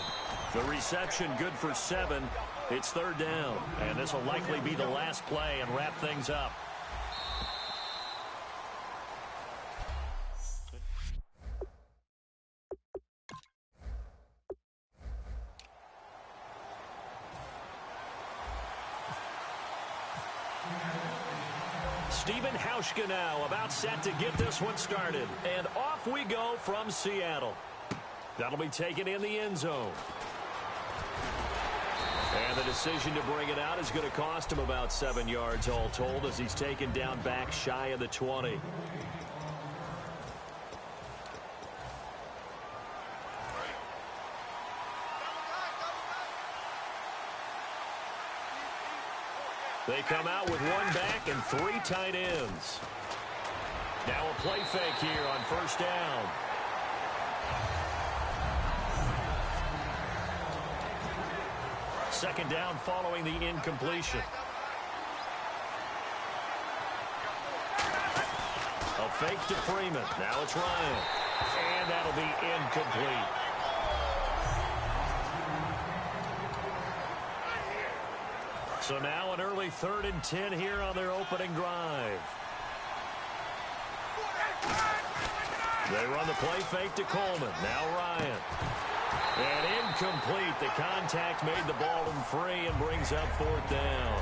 The reception good for 7. It's 3rd down, and this will likely be the last play and wrap things up. Stephen Hauschka now about set to get this one started. And off we go from Seattle. That'll be taken in the end zone. And the decision to bring it out is going to cost him about 7 yards all told as he's taken down back shy of the 20. They come out with 1 back and 3 tight ends. Now a play fake here on 1st down. Second down following the incompletion. A fake to Freeman. Now it's Ryan. And that'll be incomplete. So now an early 3rd and 10 here on their opening drive. They run the play fake to Coleman. Now Ryan. And incomplete. The contact made the ball free and brings up 4th down.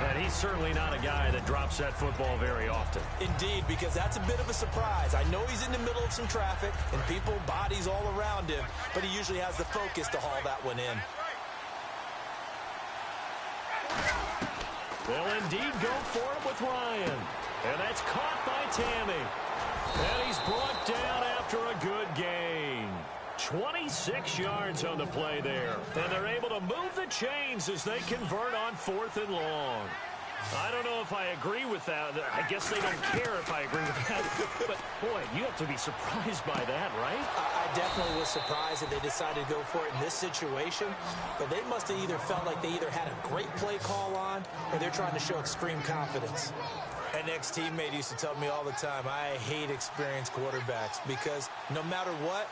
And he's certainly not a guy that drops that football very often. Indeed, because that's a bit of a surprise. I know he's in the middle of some traffic and people, bodies all around him, but he usually has the focus to haul that one in. They'll indeed go for it with Ryan. And that's caught by Tammy. And he's brought down after a good gain. 26 yards on the play there. And they're able to move the chains as they convert on 4th and long. I don't know if I agree with that. I guess they don't care if I agree with that. But, boy, you have to be surprised by that, right? I definitely was surprised that they decided to go for it in this situation, but they must have either felt like they either had a great play call on or they're trying to show extreme confidence. An ex-teammate used to tell me all the time, I hate experienced quarterbacks because no matter what,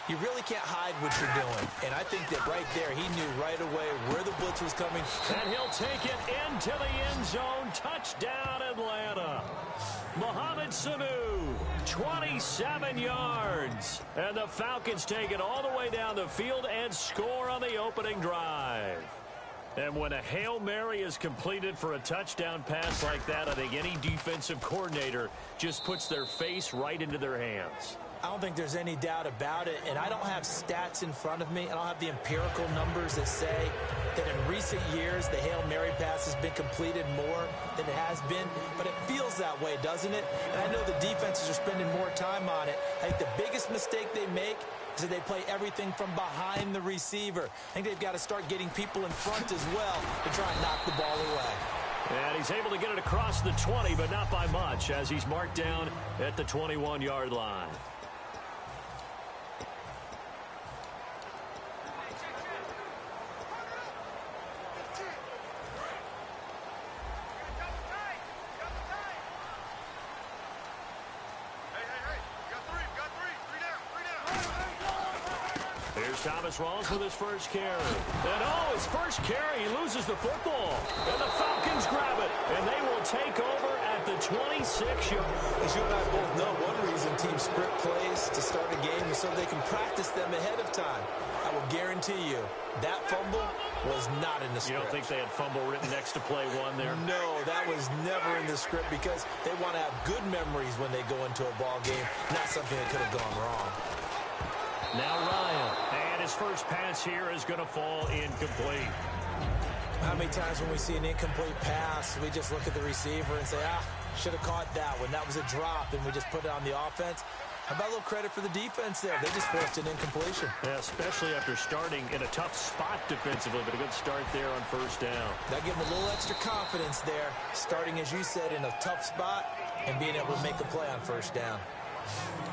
you really can't hide what you're doing. And I think that right there, he knew right away where the blitz was coming. And he'll take it into the end zone. Touchdown, Atlanta. Mohamed Sanu, 27 yards. And the Falcons take it all the way down the field and score on the opening drive. And when a Hail Mary is completed for a touchdown pass like that, I think any defensive coordinator just puts their face right into their hands. I don't think there's any doubt about it, and I don't have stats in front of me. I don't have the empirical numbers that say that in recent years the Hail Mary pass has been completed more than it has been, but it feels that way, doesn't it? And I know the defenses are spending more time on it. I think the biggest mistake they make is that they play everything from behind the receiver. I think they've got to start getting people in front as well to try and knock the ball away. And he's able to get it across the 20, but not by much, as he's marked down at the 21-yard line. Thomas Rawls with his first carry. And his first carry, he loses the football. And the Falcons grab it. And they will take over at the 26-yard. As you and I both know, one reason teams script plays to start a game is so they can practice them ahead of time. I will guarantee you, that fumble was not in the script. You don't think they had fumble written next to play one there? No, that was never in the script because they want to have good memories when they go into a ball game, not something that could have gone wrong. Now Ryan, and his first pass here is going to fall incomplete. How many times when we see an incomplete pass, we just look at the receiver and say, should have caught that one. That was a drop, and we just put it on the offense. How about a little credit for the defense there? They just forced an incompletion. Yeah, especially after starting in a tough spot defensively, but a good start there on first down. That gave them a little extra confidence there, starting, as you said, in a tough spot and being able to make a play on first down.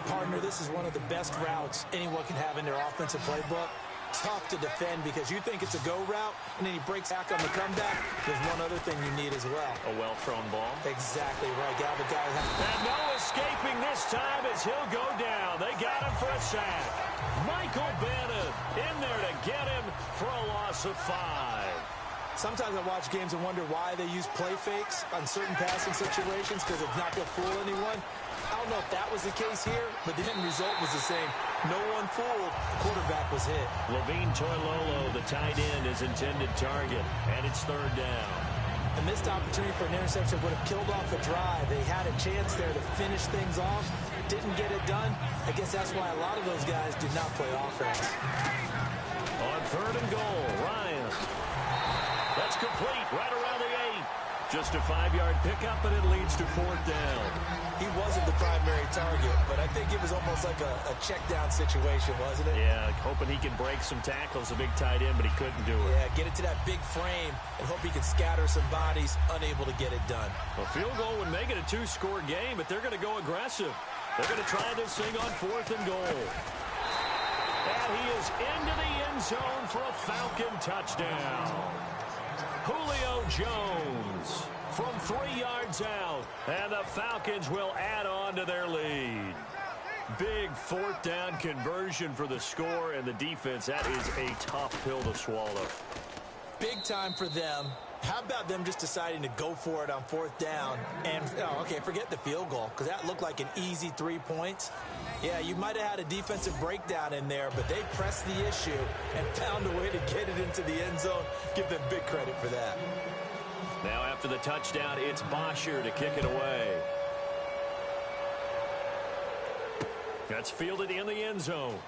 Partner, this is one of the best routes anyone can have in their offensive playbook. Tough to defend because you think it's a go route, and then he breaks back on the comeback. There's one other thing you need as well. A well-thrown ball. Exactly right. Got the guy. And no escaping this time as he'll go down. They got him for a sack. Michael Bennett in there to get him for a loss of 5. Sometimes I watch games and wonder why they use play fakes on certain passing situations because it's not going to fool anyone. I don't know if that was the case here, but the end result was the same. No one fooled. The quarterback was hit. Levine Toilolo, the tight end, is intended target, and it's third down. A missed opportunity for an interception would have killed off a drive. They had a chance there to finish things off. Didn't get it done. I guess that's why a lot of those guys did not play offense. On third and goal, Ryan. That's complete right around the 8. Just a 5-yard pickup, and it leads to fourth down. He wasn't the primary target, but I think it was almost like a check-down situation, wasn't it? Yeah, hoping he could break some tackles, a big tight end, but he couldn't do it. Yeah, get it to that big frame and hope he could scatter some bodies, unable to get it done. A field goal would make it a 2-score game, but they're going to go aggressive. They're going to try this thing on fourth and goal. And he is into the end zone for a Falcon touchdown. Julio Jones from 3 yards out, and the Falcons will add on to their lead. Big fourth down conversion for the score, and the defense, that is a tough pill to swallow. Big time for them. How about them just deciding to go for it on fourth down? And, okay, forget the field goal, because that looked like an easy 3 points. Yeah, you might have had a defensive breakdown in there, but they pressed the issue and found a way to get it into the end zone. Give them big credit for that. Now after the touchdown, it's Bosher to kick it away. That's fielded in the end zone.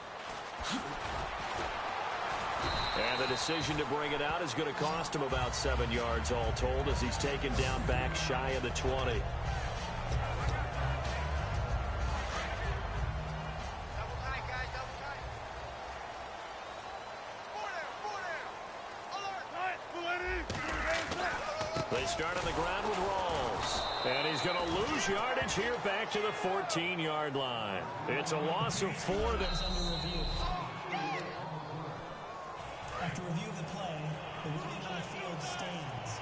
And the decision to bring it out is going to cost him about 7 yards all told as he's taken down back shy of the 20. They start on the ground with Rawls. And he's going to lose yardage here back to the 14-yard line. It's a loss of 4. Under review. After review of the play, the ruling on the field stands.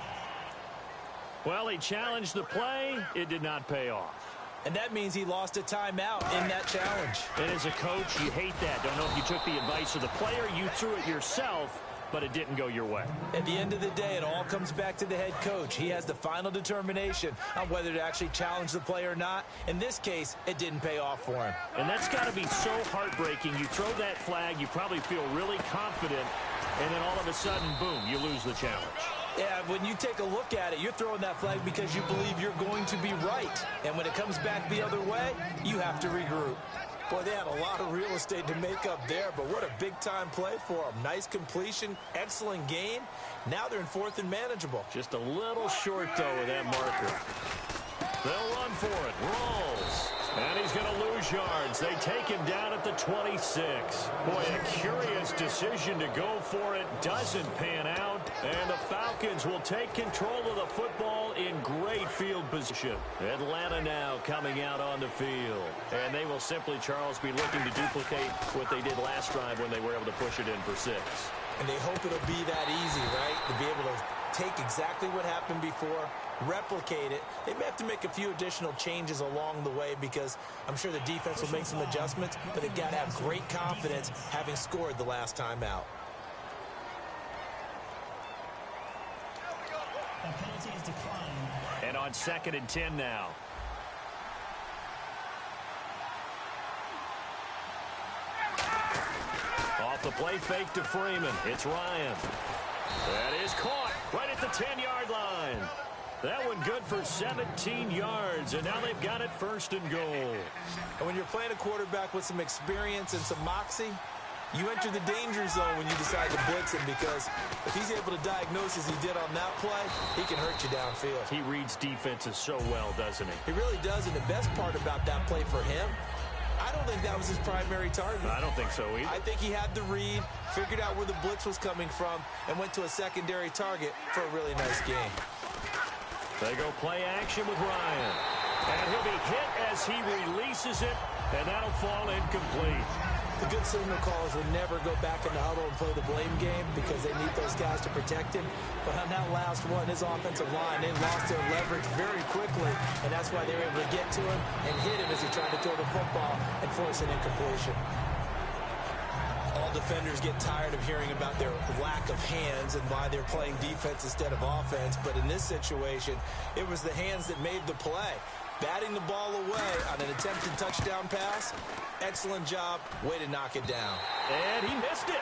Well, he challenged the play. It did not pay off. And that means he lost a timeout in that challenge. And as a coach, you hate that. Don't know if you took the advice of the player. You threw it yourself, but it didn't go your way. At the end of the day, it all comes back to the head coach. He has the final determination on whether to actually challenge the play or not. In this case, it didn't pay off for him. And that's got to be so heartbreaking. You throw that flag, you probably feel really confident, and then all of a sudden, boom, you lose the challenge. Yeah, when you take a look at it, you're throwing that flag because you believe you're going to be right. And when it comes back the other way, you have to regroup. Boy, they had a lot of real estate to make up there, but what a big-time play for them. Nice completion, excellent gain. Now they're in 4th and manageable. Just a little short, though, with that marker. They'll run for it. Rolls. And he's going to lose yards. They take him down at the 26. Boy, a curious decision to go for it. Doesn't pan out. And the Falcons will take control of the football in great field position. Atlanta now coming out on the field. And they will simply, Charles, be looking to duplicate what they did last drive when they were able to push it in for 6. And they hope it'll be that easy, right? To be able to take exactly what happened before, replicate it. They may have to make a few additional changes along the way because I'm sure the defense will make some adjustments, but they've got to have great confidence having scored the last time out. A penalty is declined. And on 2nd and 10 now. Off the play fake to Freeman. It's Ryan. That is caught right at the 10-yard line. That one good for 17 yards, and now they've got it 1st and goal. And when you're playing a quarterback with some experience and some moxie, you enter the danger zone when you decide to blitz him because if he's able to diagnose as he did on that play, he can hurt you downfield. He reads defenses so well, doesn't he? He really does, and the best part about that play for him, I don't think that was his primary target. I don't think so either. I think he had the read, figured out where the blitz was coming from, and went to a secondary target for a really nice game. They go play action with Ryan. And he'll be hit as he releases it, and that'll fall incomplete. The good signal callers would never go back in the huddle and play the blame game because they need those guys to protect him. But on that last one, his offensive line, they lost their leverage very quickly, and that's why they were able to get to him and hit him as he tried to throw the football and force an incompletion. All defenders get tired of hearing about their lack of hands and why they're playing defense instead of offense, but in this situation, it was the hands that made the play. Batting the ball away on an attempted touchdown pass, excellent job, way to knock it down. And he missed it.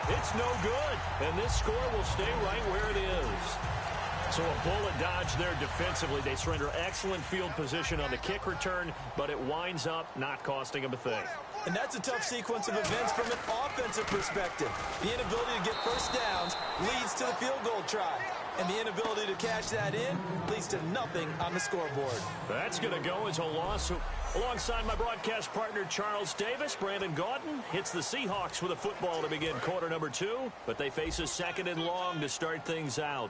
It's no good, and this score will stay right where it is. So a bullet dodge there defensively. They surrender excellent field position on the kick return, but it winds up not costing them a thing. And that's a tough sequence of events from an offensive perspective. The inability to get first downs leads to the field goal try. And the inability to cash that in leads to nothing on the scoreboard. That's going to go as a loss. Alongside my broadcast partner, Charles Davis, Brandon Gaudin hits the Seahawks with a football to begin quarter number 2. But they face a 2nd and long to start things out.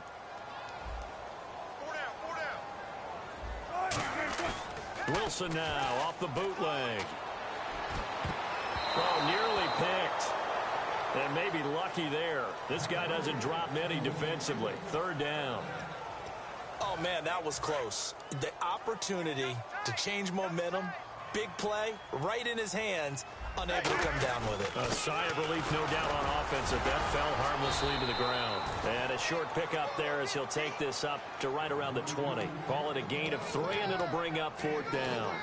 Wilson now off the bootleg. Oh, nearly picked. And maybe lucky there. This guy doesn't drop many defensively. 3rd down. Oh, man, that was close. The opportunity to change momentum, big play, right in his hands, unable to come down with it. A sigh of relief, no doubt, on offense. That fell harmlessly to the ground. And a short pickup there as he'll take this up to right around the 20. Call it a gain of 3, and it'll bring up 4th down.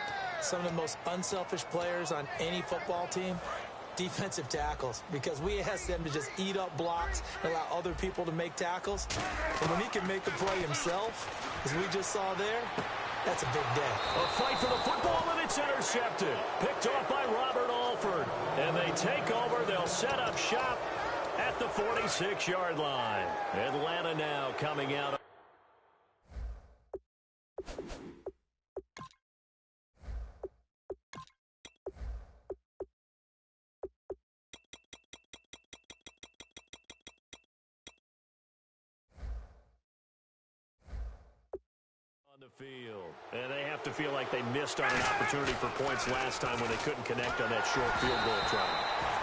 Some of the most unselfish players on any football team, defensive tackles, because we ask them to just eat up blocks and allow other people to make tackles. And when he can make a play himself, as we just saw there, that's a big day. A fight for the football, and it's intercepted. Picked off by Robert Alford. And they take over. They'll set up shop at the 46-yard line. Atlanta now coming out. field. And they have to feel like they missed on an opportunity for points last time when they couldn't connect on that short field goal try.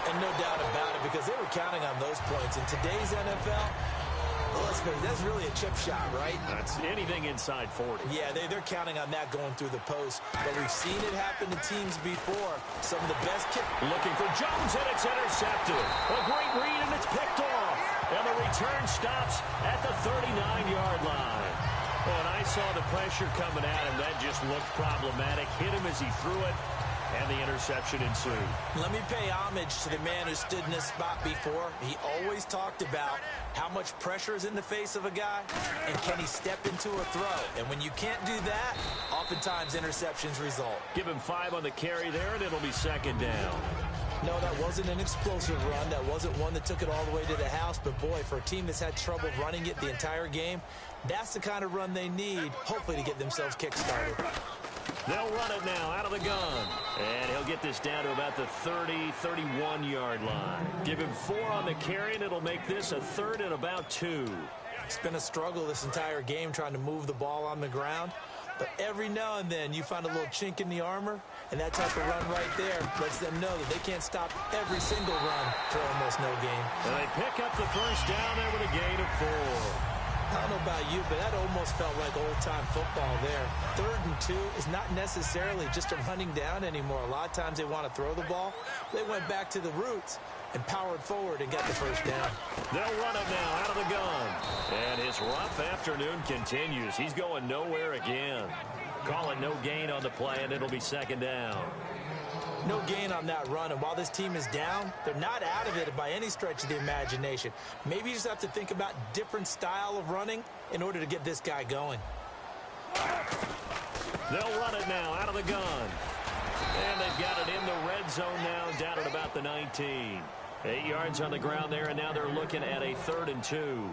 And no doubt about it, because they were counting on those points. In today's NFL, well, let's face it, that's really a chip shot, right? That's anything inside 40. Yeah, they're counting on that going through the post. But we've seen it happen to teams before. Some of the best kick. Looking for Jones, and it's intercepted. A great read, and it's picked off. And the return stops at the 39-yard line. And I saw the pressure coming at him. That just looked problematic. Hit him as he threw it, and the interception ensued. Let me pay homage to the man who stood in this spot before. He always talked about how much pressure is in the face of a guy, and can he step into a throw. And when you can't do that, oftentimes interceptions result. Give him 5 on the carry there, and it'll be second down. No, that wasn't an explosive run. That wasn't one that took it all the way to the house. But, boy, for a team that's had trouble running it the entire game, that's the kind of run they need, hopefully, to get themselves kick-started. They'll run it now out of the gun. And he'll get this down to about the 30, 31-yard line. Give him 4 on the carry, and it'll make this a third and about 2. It's been a struggle this entire game trying to move the ball on the ground. But every now and then you find a little chink in the armor, and that type of run right there lets them know that they can't stop every single run for almost no gain. And they pick up the first down there with a gain of 4. I don't know about you, but that almost felt like old-time football there. 3rd and 2 is not necessarily just a running down anymore. A lot of times they want to throw the ball. They went back to the roots and powered forward and got the first down. They'll run it now out of the gun. And his rough afternoon continues. He's going nowhere again. Call it no gain on the play, and it'll be second down. No gain on that run, and while this team is down, they're not out of it by any stretch of the imagination. Maybe you just have to think about different style of running in order to get this guy going. They'll run it now out of the gun. And they've got it in the red zone now, down at about the 19. 8 yards on the ground there, and now they're looking at a 3rd and 2.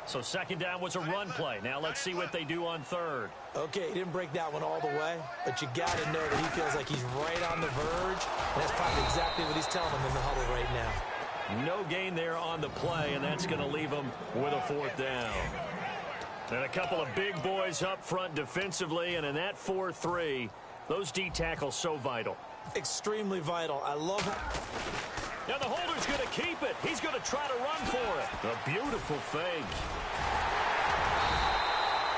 So second down was a run play. Now let's see what they do on 3rd. Okay, he didn't break that one all the way, but you got to know that he feels like he's right on the verge, and that's probably exactly what he's telling them in the huddle right now. No gain there on the play, and that's going to leave them with a 4th down. And a couple of big boys up front defensively, and in that 4-3, those D tackles so vital. Extremely vital. I love it. Now the holder's going to keep it. He's going to try to run for it. A beautiful fake.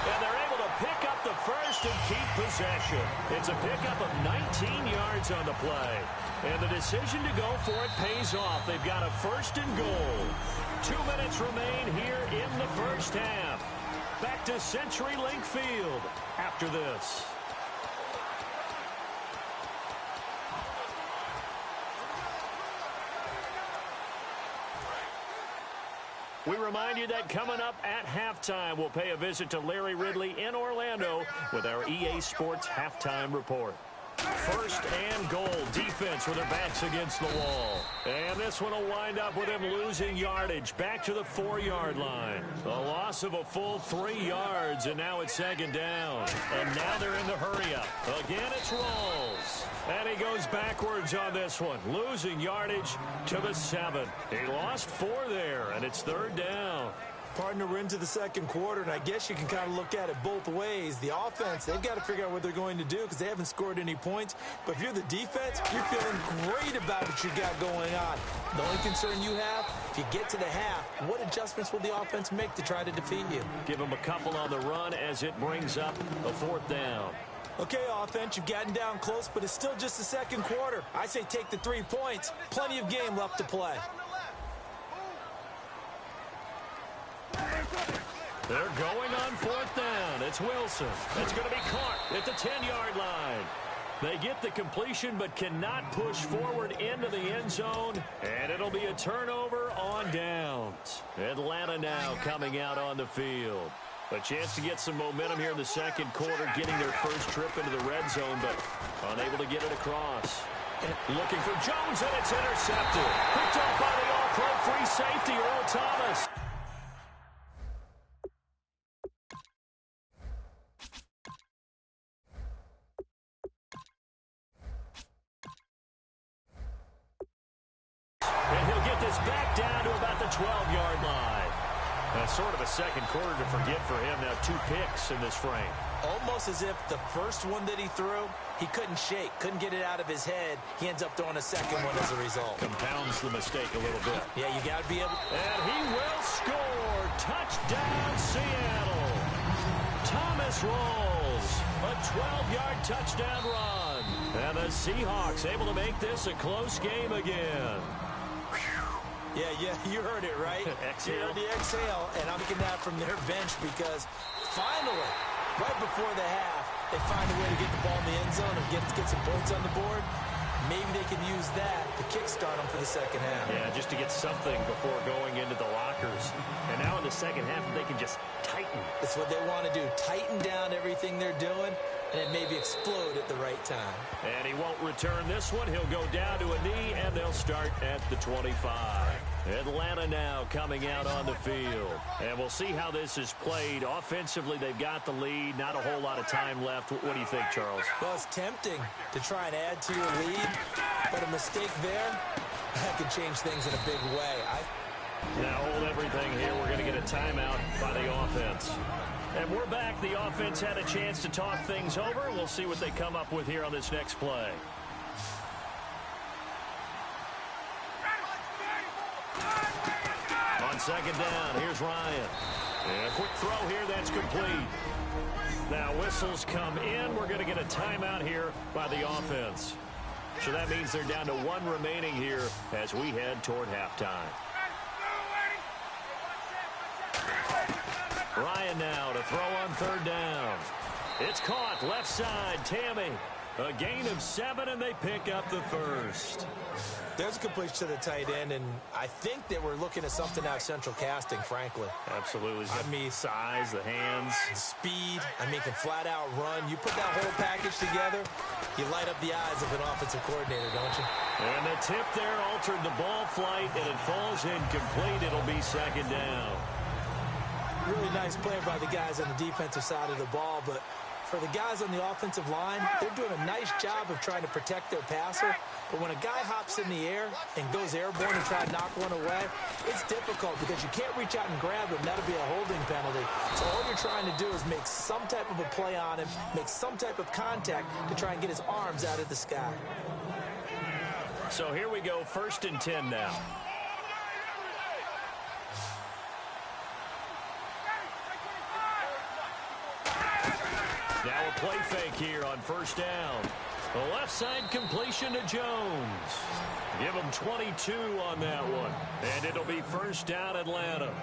And they're able to pick up the first and keep possession. It's a pickup of 19 yards on the play. And the decision to go for it pays off. They've got a 1st and goal. 2 minutes remain here in the first half. Back to CenturyLink Field after this. We remind you that coming up at halftime, we'll pay a visit to Larry Ridley in Orlando with our EA Sports Halftime Report. 1st and goal, defense with their backs against the wall. And this one will wind up with him losing yardage back to the 4-yard line. A loss of a full 3 yards, and now it's second down. And now they're in the hurry-up. Again, it's Rawls. And he goes backwards on this one, losing yardage to the 7. He lost 4 there, and it's 3rd down. Partner, we're into the second quarter, and I guess you can kind of look at it both ways. The offense, they've got to figure out what they're going to do because they haven't scored any points. But if you're the defense, you're feeling great about what you got going on. The only concern you have, if you get to the half, what adjustments will the offense make to try to defeat you? Give them a couple on the run as it brings up a 4th down. Okay, offense, you've gotten down close, but it's still just the second quarter. I say take the 3 points. Plenty of game left to play. They're going on 4th down. It's Wilson. It's going to be caught at the 10-yard line. They get the completion but cannot push forward into the end zone, and it'll be a turnover on downs. Atlanta now coming out on the field. A chance to get some momentum here in the second quarter, getting their first trip into the red zone, but unable to get it across. Looking for Jones, and it's intercepted. Picked off by the all-pro free safety, Earl Thomas. And he'll get this back down to about the 12-yard line. That's sort of a second quarter to forget for him. Now 2 picks in this frame. Almost as if the first one that he threw, he couldn't shake, couldn't get it out of his head. He ends up throwing a second one as a result. Compounds the mistake a little bit. Yeah, you got to be able. And he will score. Touchdown, Seattle. Thomas rolls. A 12-yard touchdown run. And the Seahawks able to make this a close game again. Yeah, you heard it, right? Exhale. You heard the exhale, and I'm getting that from their bench because finally, right before the half, they find a way to get the ball in the end zone and get some points on the board. Maybe they can use that to kickstart them for the second half. Yeah, just to get something before going into the lockers. And now in the second half, they can just tighten. That's what they want to do, tighten down everything they're doing, and then maybe explode at the right time. And he won't return this one. He'll go down to a knee, and they'll start at the 25. Atlanta now coming out on the field. And we'll see how this is played. Offensively, they've got the lead. Not a whole lot of time left. What do you think, Charles? Well, it's tempting to try and add to your lead, but a mistake there, that could change things in a big way. Now hold everything here. We're going to get a timeout by the offense. And we're back. The offense had a chance to talk things over. We'll see what they come up with here on this next play. On second down, here's Ryan. And a quick throw here, that's complete. Now whistles come in. We're going to get a timeout here by the offense. So that means they're down to 1 remaining here as we head toward halftime. Ryan now to throw on third down. It's caught left side. Tammy. A gain of 7, and they pick up the first. There's a completion to the tight end, and I think that we're looking at something out of Central Casting, frankly. Absolutely. I mean, size, the hands. Speed. I mean, can flat out run. You put that whole package together, you light up the eyes of an offensive coordinator, don't you? And the tip there altered the ball flight, and it falls incomplete. It'll be second down. Really nice play by the guys on the defensive side of the ball, but for the guys on the offensive line, they're doing a nice job of trying to protect their passer. But when a guy hops in the air and goes airborne and try to knock one away, it's difficult because you can't reach out and grab him. That'll be a holding penalty. So all you're trying to do is make some type of a play on him, make some type of contact to try and get his arms out of the sky. So here we go, 1st and 10 now. Now a play fake here on first down. The left side completion to Jones. Give him 22 on that one. And it'll be first down Atlanta.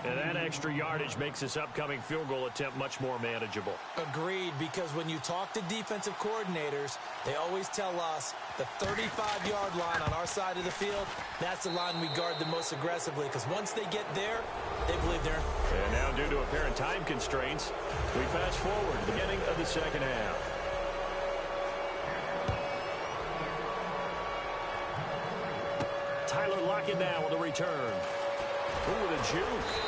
And that extra yardage makes this upcoming field goal attempt much more manageable. Agreed, because when you talk to defensive coordinators, they always tell us the 35-yard line on our side of the field, that's the line we guard the most aggressively, because once they get there, they believe they're... And now due to apparent time constraints, we fast forward to the beginning of the second half. Tyler Lockett now with a return. Ooh, with a juke.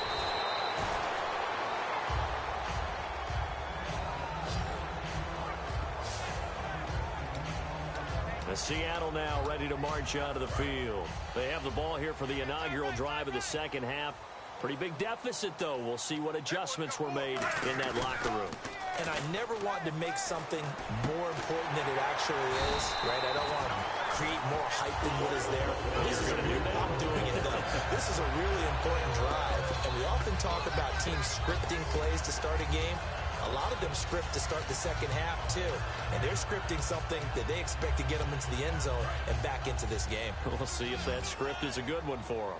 Seattle now ready to march out of the field. They have the ball here for the inaugural drive of the second half. Pretty big deficit, though. We'll see what adjustments were made in that locker room. And I never want to make something more important than it actually is, right? I don't want to create more hype than what is there. I'm doing it, though. This is a really important drive, and we often talk about teams scripting plays to start a game. A lot of them script to start the second half, too. And they're scripting something that they expect to get them into the end zone and back into this game. We'll see if that script is a good one for them.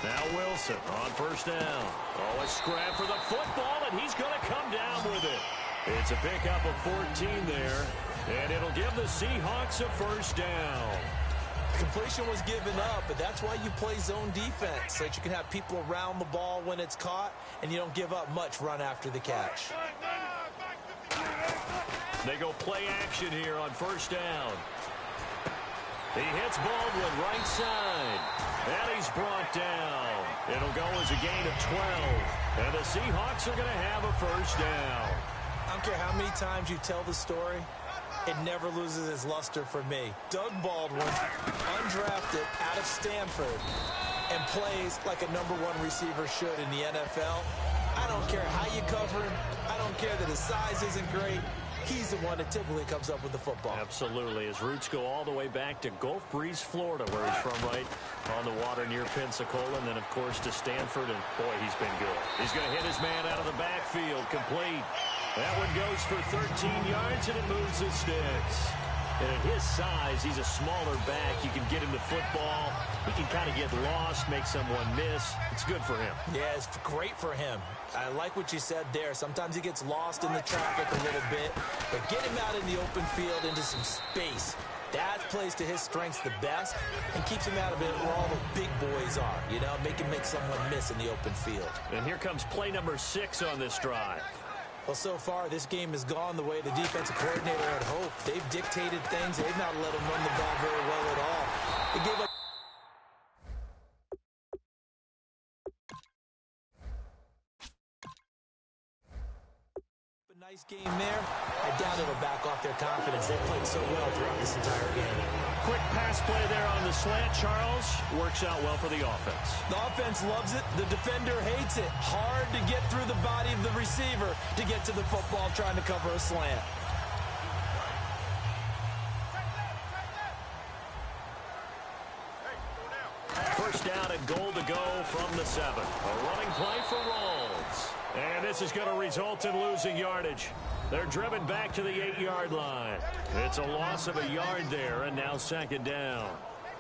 Now Wilson on first down. Oh, a scrap for the football, and he's going to come down with it. It's a pickup of 14 there, and it'll give the Seahawks a first down. Completion was given up, but that's why you play zone defense, so that you can have people around the ball when it's caught, and you don't give up much run after the catch. They go play action here on first down. He hits Baldwin right side, and he's brought down. It'll go as a gain of 12, and the Seahawks are going to have a first down. I don't care how many times you tell the story, it never loses its luster for me. Doug Baldwin, undrafted out of Stanford, and plays like a #1 receiver should in the NFL. I don't care how you cover him. I don't care that his size isn't great. He's the one that typically comes up with the football. Absolutely. His roots go all the way back to Gulf Breeze, Florida, where he's from, right on the water near Pensacola, and then, of course, to Stanford, and, boy, he's been good. He's going to hit his man out of the backfield, complete. That one goes for 13 yards, and it moves the sticks. And at his size, he's a smaller back. You can get him the football. He can kind of get lost, make someone miss. It's good for him. Yeah, it's great for him. I like what you said there. Sometimes he gets lost in the traffic a little bit, but get him out in the open field into some space. That plays to his strengths the best and keeps him out of it where all the big boys are. You know, make him make someone miss in the open field. And here comes play number 6 on this drive. Well, so far, this game has gone the way the defensive coordinator had hoped. They've dictated things. They've not let him run the ball very well at all. They gave up. A nice game there. I doubt it'll back off their confidence. They played so well throughout this entire game. Quick pass play there on the slant, Charles. Works out well for the offense. The offense loves it. The defender hates it. Hard to get through the body of the receiver to get to the football trying to cover a slant. First down and goal to go from the 7. A running play for Rawls. And this is going to result in losing yardage. They're driven back to the 8-yard line. It's a loss of a yard there, and now second down.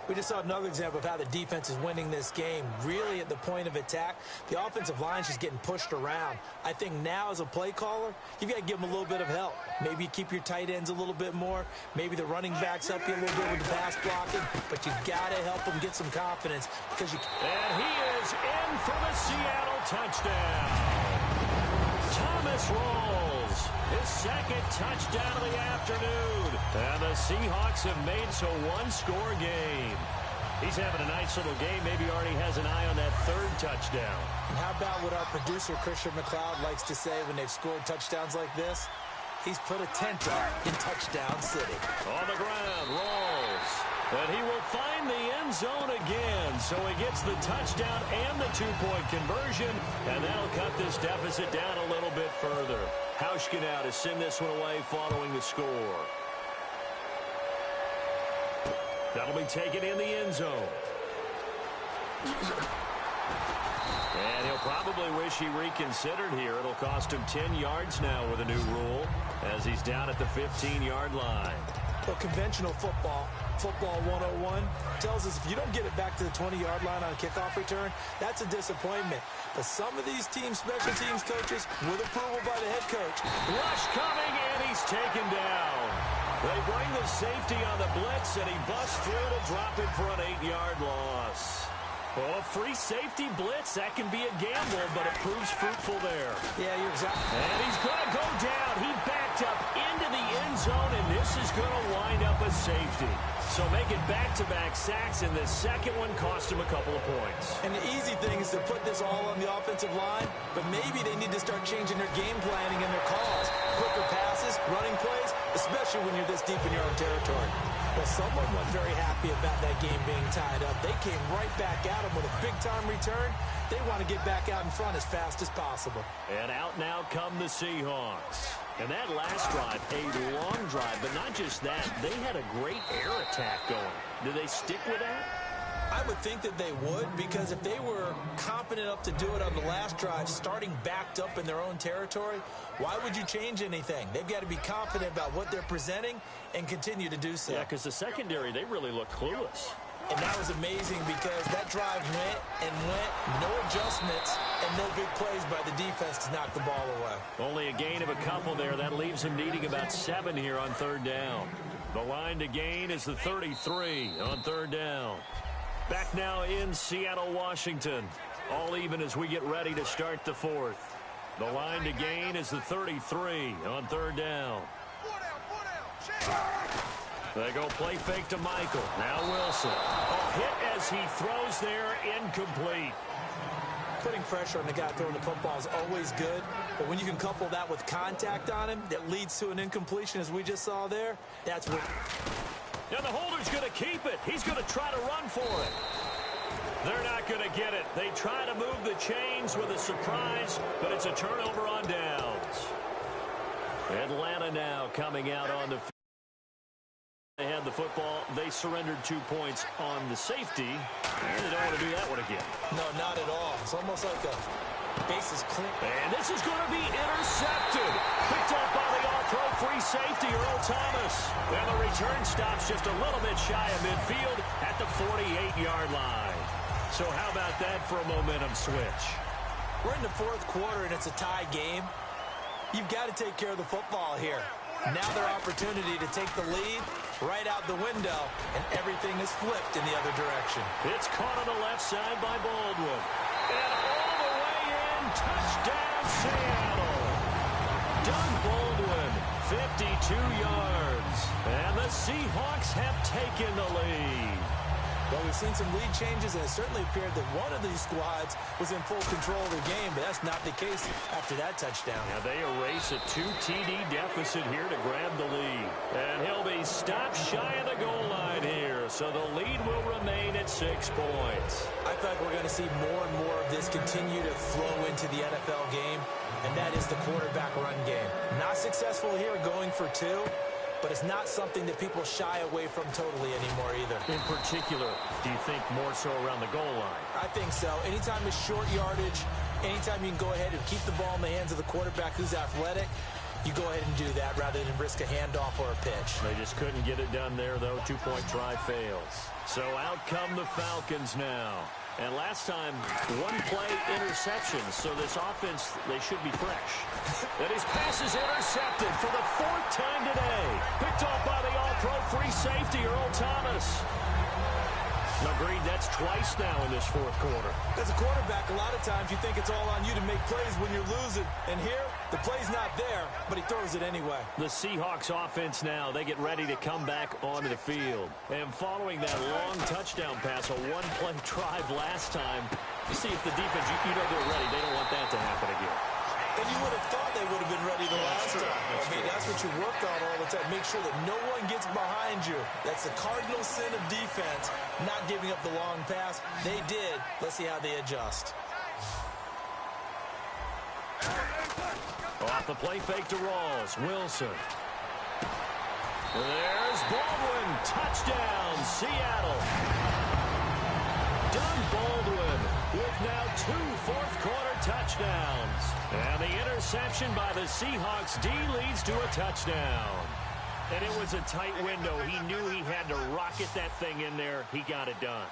We just saw another example of how the defense is winning this game. Really at the point of attack, the offensive line's just getting pushed around. I think now as a play caller, you've got to give them a little bit of help. Maybe keep your tight ends a little bit more. Maybe the running backs help you a little bit with the pass blocking. But you've got to help them get some confidence because you. And he is in for the Seattle touchdown. Thomas Rawls, his second touchdown of the afternoon. And the Seahawks have made so one-score game. He's having a nice little game. Maybe already has an eye on that third touchdown. And how about what our producer, Christian McLeod, likes to say when they've scored touchdowns like this? He's put a tent up in Touchdown City. On the ground, Rawls. And he will find the end zone again. So he gets the touchdown and the 2-point conversion. And that'll cut this deficit down a little bit further. Hauschka now to send this one away following the score. That'll be taken in the end zone. And he'll probably wish he reconsidered here. It'll cost him 10 yards now with a new rule as he's down at the 15-yard line. Well, conventional football 101, tells us if you don't get it back to the 20-yard line on a kickoff return, that's a disappointment. But some of these special teams coaches, with approval by the head coach. Rush coming, and he's taken down. They bring the safety on the blitz, and he busts through to drop it for an 8-yard loss. Well, a free safety blitz, that can be a gamble, but it proves fruitful there. Yeah, you're exactly. And he's going to go down. He backed up into the end zone, and this is going to wind up a safety. So making back-to-back sacks, and the second one cost him a couple of points. And the easy thing is to put this all on the offensive line, but maybe they need to start changing their game planning and their calls. Quicker passes, running plays, especially when you're this deep in your own territory. Well, someone wasn't very happy about that game being tied up. They came right back at him with a big-time return. They want to get back out in front as fast as possible. And out now come the Seahawks. And that last drive, a long drive, but not just that. They had a great air attack going. Do they stick with that? I would think that they would, because if they were confident enough to do it on the last drive, starting backed up in their own territory, why would you change anything? They've got to be confident about what they're presenting and continue to do so. Yeah, because the secondary, they really look clueless. And that was amazing because that drive went and went, no adjustments, and no big plays by the defense to knock the ball away. Only a gain of a couple there. That leaves him needing about 7 here on third down. The line to gain is the 33 on third down. Back now in Seattle, Washington. All even as we get ready to start the fourth. The line to gain is the 33 on third down. They go play fake to Michael. Now Wilson. A hit as he throws there, incomplete. putting pressure on the guy throwing the football is always good, but when you can couple that with contact on him that leads to an incompletion, as we just saw there, that's what... And the holder's going to keep it. He's going to try to run for it. They're not going to get it. They try to move the chains with a surprise, but it's a turnover on downs. Atlanta now coming out on the field. They had the football. They surrendered 2 points on the safety. And they don't want to do that one again. No, not at all. It's almost like a bases clean. And this is going to be intercepted. Picked up by the all-pro free safety, Earl Thomas. And the return stops just a little bit shy of midfield at the 48-yard line. So how about that for a momentum switch? We're in the fourth quarter, and it's a tie game. You've got to take care of the football here. Now their opportunity to take the lead right out the window, and everything is flipped in the other direction. It's caught on the left side by Baldwin. And all the way in, touchdown Seattle. Doug Baldwin, 52 yards. And the Seahawks have taken the lead. Well, we've seen some lead changes, and it certainly appeared that one of these squads was in full control of the game, but that's not the case after that touchdown. Now they erase a 2-TD deficit here to grab the lead. And he'll be stopped shy of the goal line here, so the lead will remain at 6 points. I feel like we're going to see more and more of this continue to flow into the NFL game, and that is the quarterback run game. Not successful here going for 2. But it's not something that people shy away from totally anymore either. In particular, do you think more so around the goal line? I think so. Anytime it's short yardage, anytime you can go ahead and keep the ball in the hands of the quarterback who's athletic, you go ahead and do that rather than risk a handoff or a pitch. They just couldn't get it done there, though. 2-point try fails. So out come the Falcons now. And last time, one-play interception. So this offense, they should be fresh. And his pass is intercepted for the 4th time today. Picked off by the all-pro free safety, Earl Thomas. Agreed, that's twice now in this 4th quarter. As a quarterback, a lot of times you think it's all on you to make plays when you're losing. And here, the play's not there, but he throws it anyway. The Seahawks offense now, they get ready to come back onto the field. And following that long touchdown pass, a one-play drive last time, you see if the defense, you know they're ready. They don't want that to happen again. And you would have thought they would have been ready the last time. I mean, that's what you work on all the time. Make sure that no one gets behind you. That's the cardinal sin of defense, not giving up the long pass. They did. Let's see how they adjust. Off the play fake to Rawls. Wilson. There's Baldwin. Touchdown, Seattle. Doug Baldwin with now 2 fourth-quarter touchdowns. And the interception by the Seahawks D leads to a touchdown. And it was a tight window. He knew he had to rocket that thing in there. He got it done.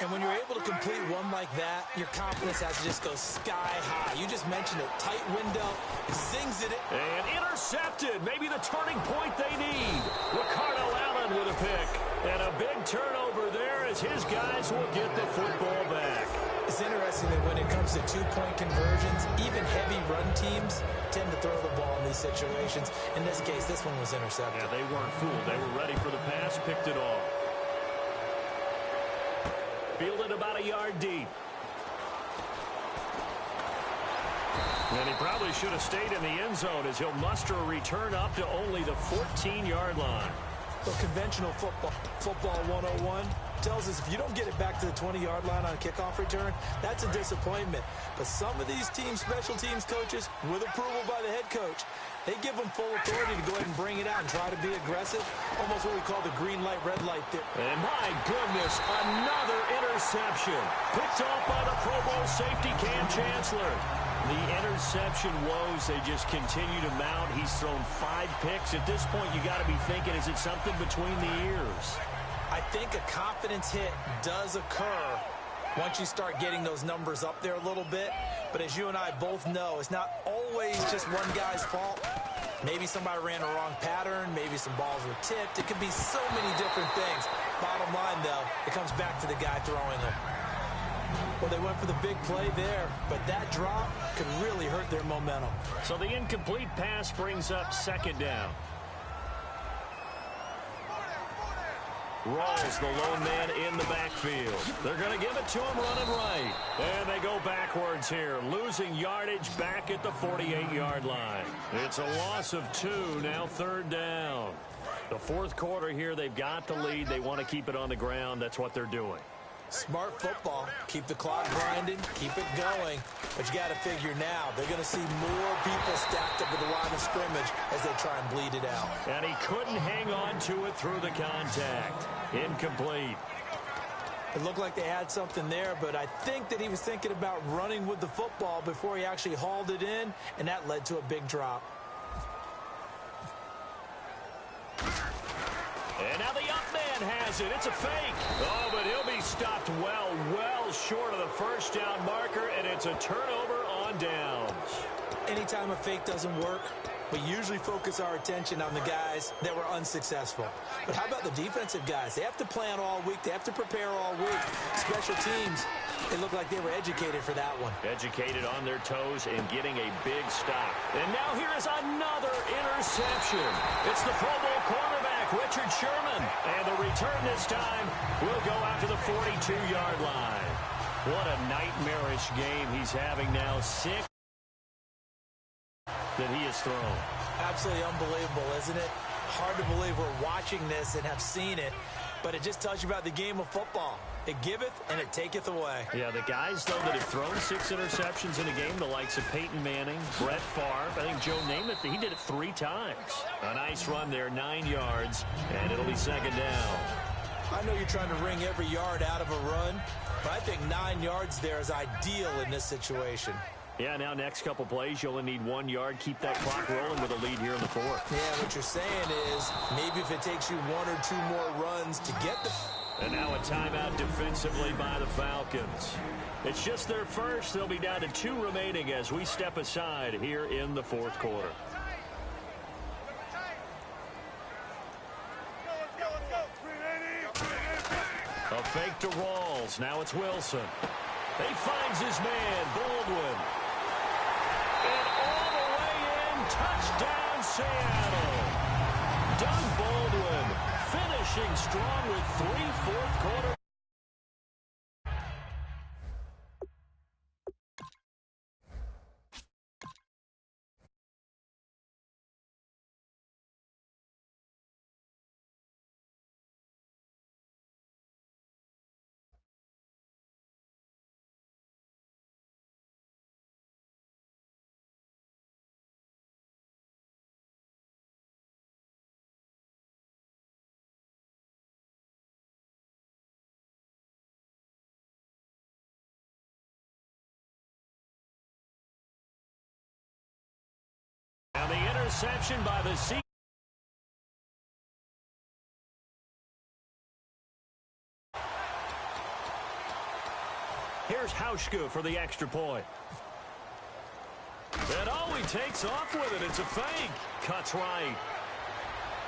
And when you're able to complete one like that, your confidence has to just go sky high. You just mentioned it. Tight window, zings it. And intercepted. Maybe the turning point they need. Ricardo Allen with a pick. And a big turnover there as his guys will get the football back. It's interesting that when it comes to 2-point conversions, even heavy run teams tend to throw the ball in these situations. In this case, this one was intercepted. Yeah, they weren't fooled. They were ready for the pass, picked it off. Fielded about a yard deep. And he probably should have stayed in the end zone as he'll muster a return up to only the 14-yard line. So conventional football 101 tells us if you don't get it back to the 20-yard line on a kickoff return, that's a disappointment. But some of these special teams coaches, with approval by the head coach, they give them full authority to go ahead and bring it out and try to be aggressive, almost what we call the green light, red light there. And my goodness, another interception. Picked off by the Pro Bowl safety Cam Chancellor. The interception woes, they just continue to mount. He's thrown 5 picks. At this point, you got to be thinking, is it something between the ears? I think a confidence hit does occur once you start getting those numbers up there a little bit. But as you and I both know, it's not always just one guy's fault. Maybe somebody ran a wrong pattern. Maybe some balls were tipped. It could be so many different things. Bottom line, though, it comes back to the guy throwing them. Well, they went for the big play there, but that drop could really hurt their momentum. So the incomplete pass brings up 2nd down. Rolls the lone man in the backfield. They're going to give it to him running right. And they go backwards here, losing yardage back at the 48-yard line. It's a loss of 2, now third down. The fourth quarter here, they've got the lead. They want to keep it on the ground. That's what they're doing. Smart football. Keep the clock grinding. Keep it going. But you got to figure now, they're going to see more people stacked up at the line of scrimmage as they try and bleed it out. And he couldn't hang on to it through the contact. Incomplete. It looked like they had something there, but I think that he was thinking about running with the football before he actually hauled it in, and that led to a big drop. And now the up man has it. It's a fake. Oh, but he'll be stopped well short of the first down marker, and it's a turnover on downs. Anytime a fake doesn't work, we usually focus our attention on the guys that were unsuccessful. But how about the defensive guys? They have to plan all week. They have to prepare all week. Special teams, it looked like they were educated for that one. Educated on their toes and getting a big stop. And now here is another interception. It's the Pro Bowl cornerback, Richard Sherman. And the return this time will go out to the 42-yard line. What a nightmarish game he's having now. 6 that he has thrown. Absolutely unbelievable, isn't it? Hard to believe we're watching this and have seen it, but it just tells you about the game of football. It giveth and it taketh away. Yeah, the guys, though, that have thrown 6 interceptions in a game, the likes of Peyton Manning, Brett Favre, I think Joe Namath, he did it 3 times. A nice run there, 9 yards, and it'll be second down. I know you're trying to wring every yard out of a run, but I think 9 yards there is ideal in this situation. Yeah, now next couple plays, you only need 1 yard. Keep that clock rolling with a lead here in the fourth. Yeah, what you're saying is maybe if it takes you 1 or 2 more runs to get the... And now a timeout defensively by the Falcons. It's just their first. They'll be down to 2 remaining as we step aside here in the fourth quarter. A fake to Rawls. Now it's Wilson. He finds his man, Baldwin. And all the way in, touchdown Seattle. Doug Baldwin finishing strong with 3 fourth quarter. Now the interception by the Seahawks. Here's Hauschka for the extra point. And he takes off with it. It's a fake. Cuts right.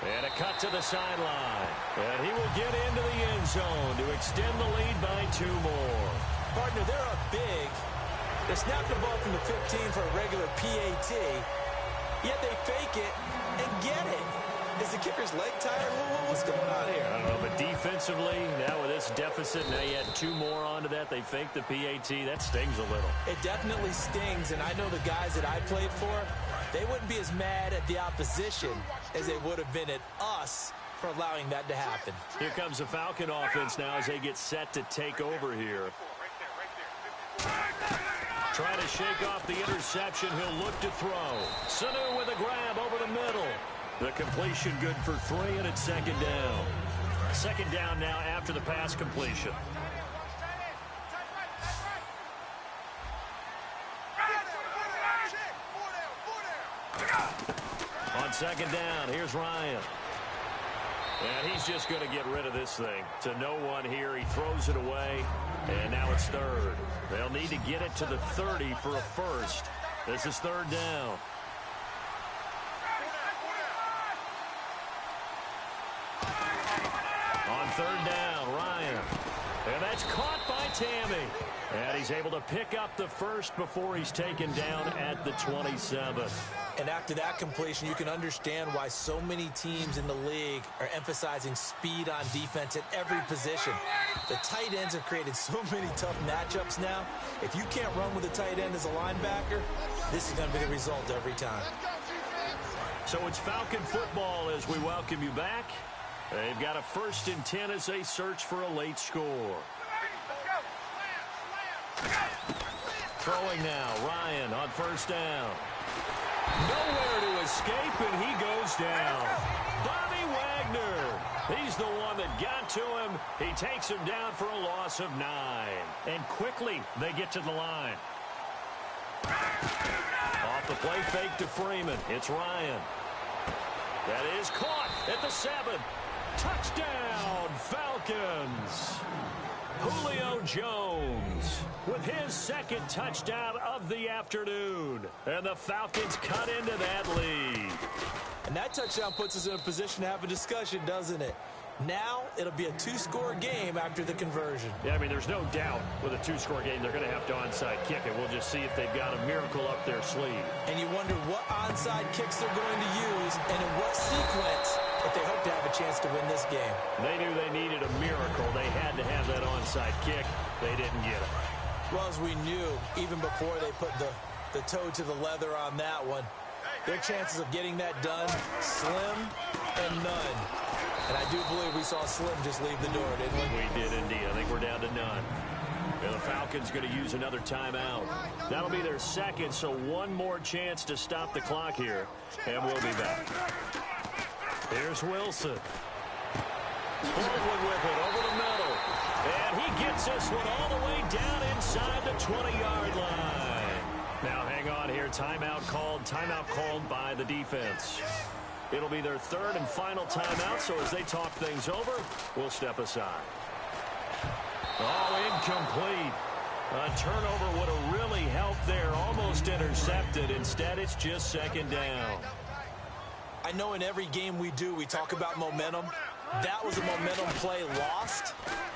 And a cut to the sideline. And he will get into the end zone to extend the lead by 2 more. Partner, they're up big. They snap the ball from the 15 for a regular PAT. Yet they fake it and get it. Is the kicker's leg tired? What's going on here? I don't know, but defensively, now with this deficit, now you add 2 more onto that. They fake the PAT. That stings a little. It definitely stings, and I know the guys that I played for, they wouldn't be as mad at the opposition as they would have been at us for allowing that to happen. Here comes the Falcon offense now as they get set to take over here. Trying to shake off the interception. He'll look to throw. Sanu with a grab over the middle. The completion good for 3, and it's second down. Second down now after the pass completion. On second down, here's Ryan. And he's just going to get rid of this thing. To no one here. He throws it away. And now it's third. They'll need to get it to the 30 for a first. This is third down. On third down, Ryan. And that's caught by Tammy. And he's able to pick up the first before he's taken down at the 27. And after that completion, you can understand why so many teams in the league are emphasizing speed on defense at every position. The tight ends have created so many tough matchups now. If you can't run with a tight end as a linebacker, this is going to be the result every time. So it's Falcon football as we welcome you back. They've got a 1st and 10 as they search for a late score. Throwing now, Ryan on 1st down. Nowhere to escape, and he goes down. Bobby Wagner. He's the one that got to him. He takes him down for a loss of 9. And quickly, they get to the line. Off the play fake to Freeman. It's Ryan. That is caught at the 7. Touchdown, Falcons. Julio Jones with his 2nd touchdown of the afternoon. And the Falcons cut into that lead. And that touchdown puts us in a position to have a discussion, doesn't it? Now it'll be a 2-score game after the conversion. Yeah, I mean, there's no doubt with a 2-score game they're going to have to onside kick it. We'll just see if they've got a miracle up their sleeve. And you wonder what onside kicks they're going to use and in what sequence if they hope to have a chance to win this game. They knew they needed a miracle. They had to have that onside kick. They didn't get it. Well, as we knew, even before they put the toe to the leather on that one, their chances of getting that done, slim and none. And I do believe we saw Slim just leave the door, didn't we? We did indeed. I think we're down to none. And the Falcons going to use another timeout. That'll be their 2nd, so one more chance to stop the clock here. And we'll be back. Here's Wilson. Baldwin with it over the middle. And he gets this one all the way down inside the 20-yard line. Now hang on here. Timeout called by the defense. It'll be their 3rd and final timeout, so as they talk things over, we'll step aside. Oh, incomplete. A turnover would have really helped there. Almost intercepted. Instead, it's just 2nd down. I know in every game we do, we talk about momentum. That was a momentum play lost.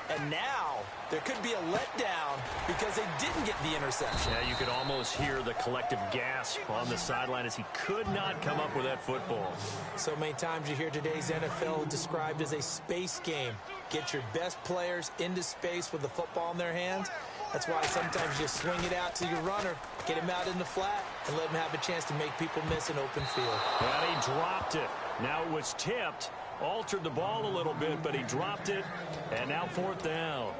And now there could be a letdown because they didn't get the interception. Yeah, you could almost hear the collective gasp on the sideline as he could not come up with that football. So many times you hear today's NFL described as a space game. Get your best players into space with the football in their hands. That's why sometimes you swing it out to your runner, get him out in the flat, and let him have a chance to make people miss an open field. And he dropped it. Now it was tipped. Altered the ball a little bit, but he dropped it. And now 4th down.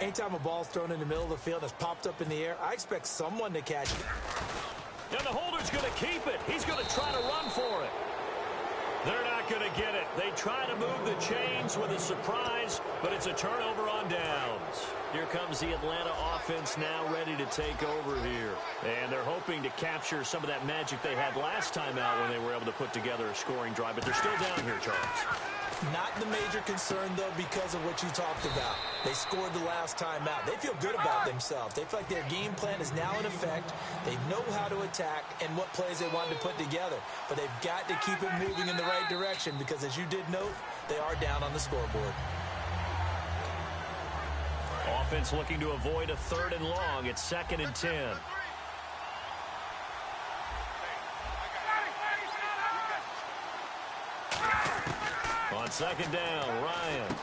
Anytime a ball's thrown in the middle of the field and it's popped up in the air, I expect someone to catch it. And the holder's going to keep it. He's going to try to run for it. They're not going to get it. They try to move the chains with a surprise, but it's a turnover on downs. Here comes the Atlanta offense now ready to take over here. And they're hoping to capture some of that magic they had last time out when they were able to put together a scoring drive. But they're still down here, Charles. Not the major concern, though, because of what you talked about. They scored the last time out. They feel good about themselves. They feel like their game plan is now in effect. They know how to attack and what plays they want to put together. But they've got to keep it moving in the right direction because, as you did note, they are down on the scoreboard. Offense looking to avoid a 3rd and long. It's 2nd and 10. On 2nd down, Ryan.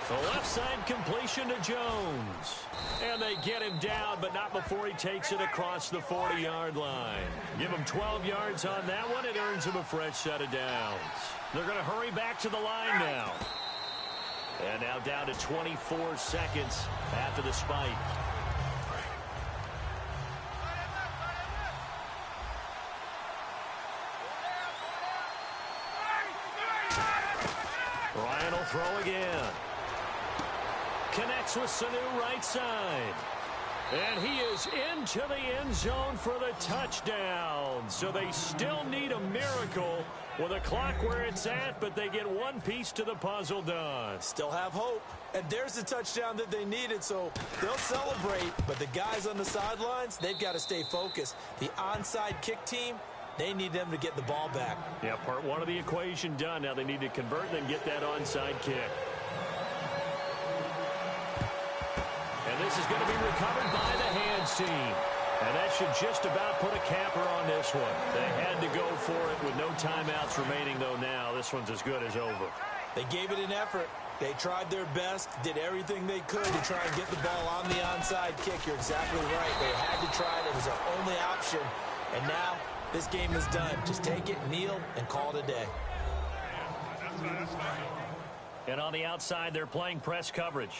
The left side completion to Jones. And they get him down, but not before he takes it across the 40-yard line. Give him 12 yards on that one. It earns him a fresh set of downs. They're going to hurry back to the line now. And now down to 24 seconds after the spike. Ryan will throw again. Connects with Sanu right side. And he is into the end zone for the touchdown. So they still need a miracle with a clock where it's at, but they get one piece to the puzzle done. Still have hope. And there's the touchdown that they needed, so they'll celebrate. But the guys on the sidelines, they've got to stay focused. The onside kick team, they need them to get the ball back. Yeah, part one of the equation done. Now they need to convert and then get that onside kick. pass is going to be recovered by the hands team. And that should just about put a capper on this one. They had to go for it with no timeouts remaining, though now this one's as good as over. They gave it an effort. They tried their best, did everything they could to try and get the ball on the onside kick. You're exactly right. They had to try it. It was their only option. And now this game is done. Just take it, kneel, and call it a day. And on the outside, they're playing press coverage.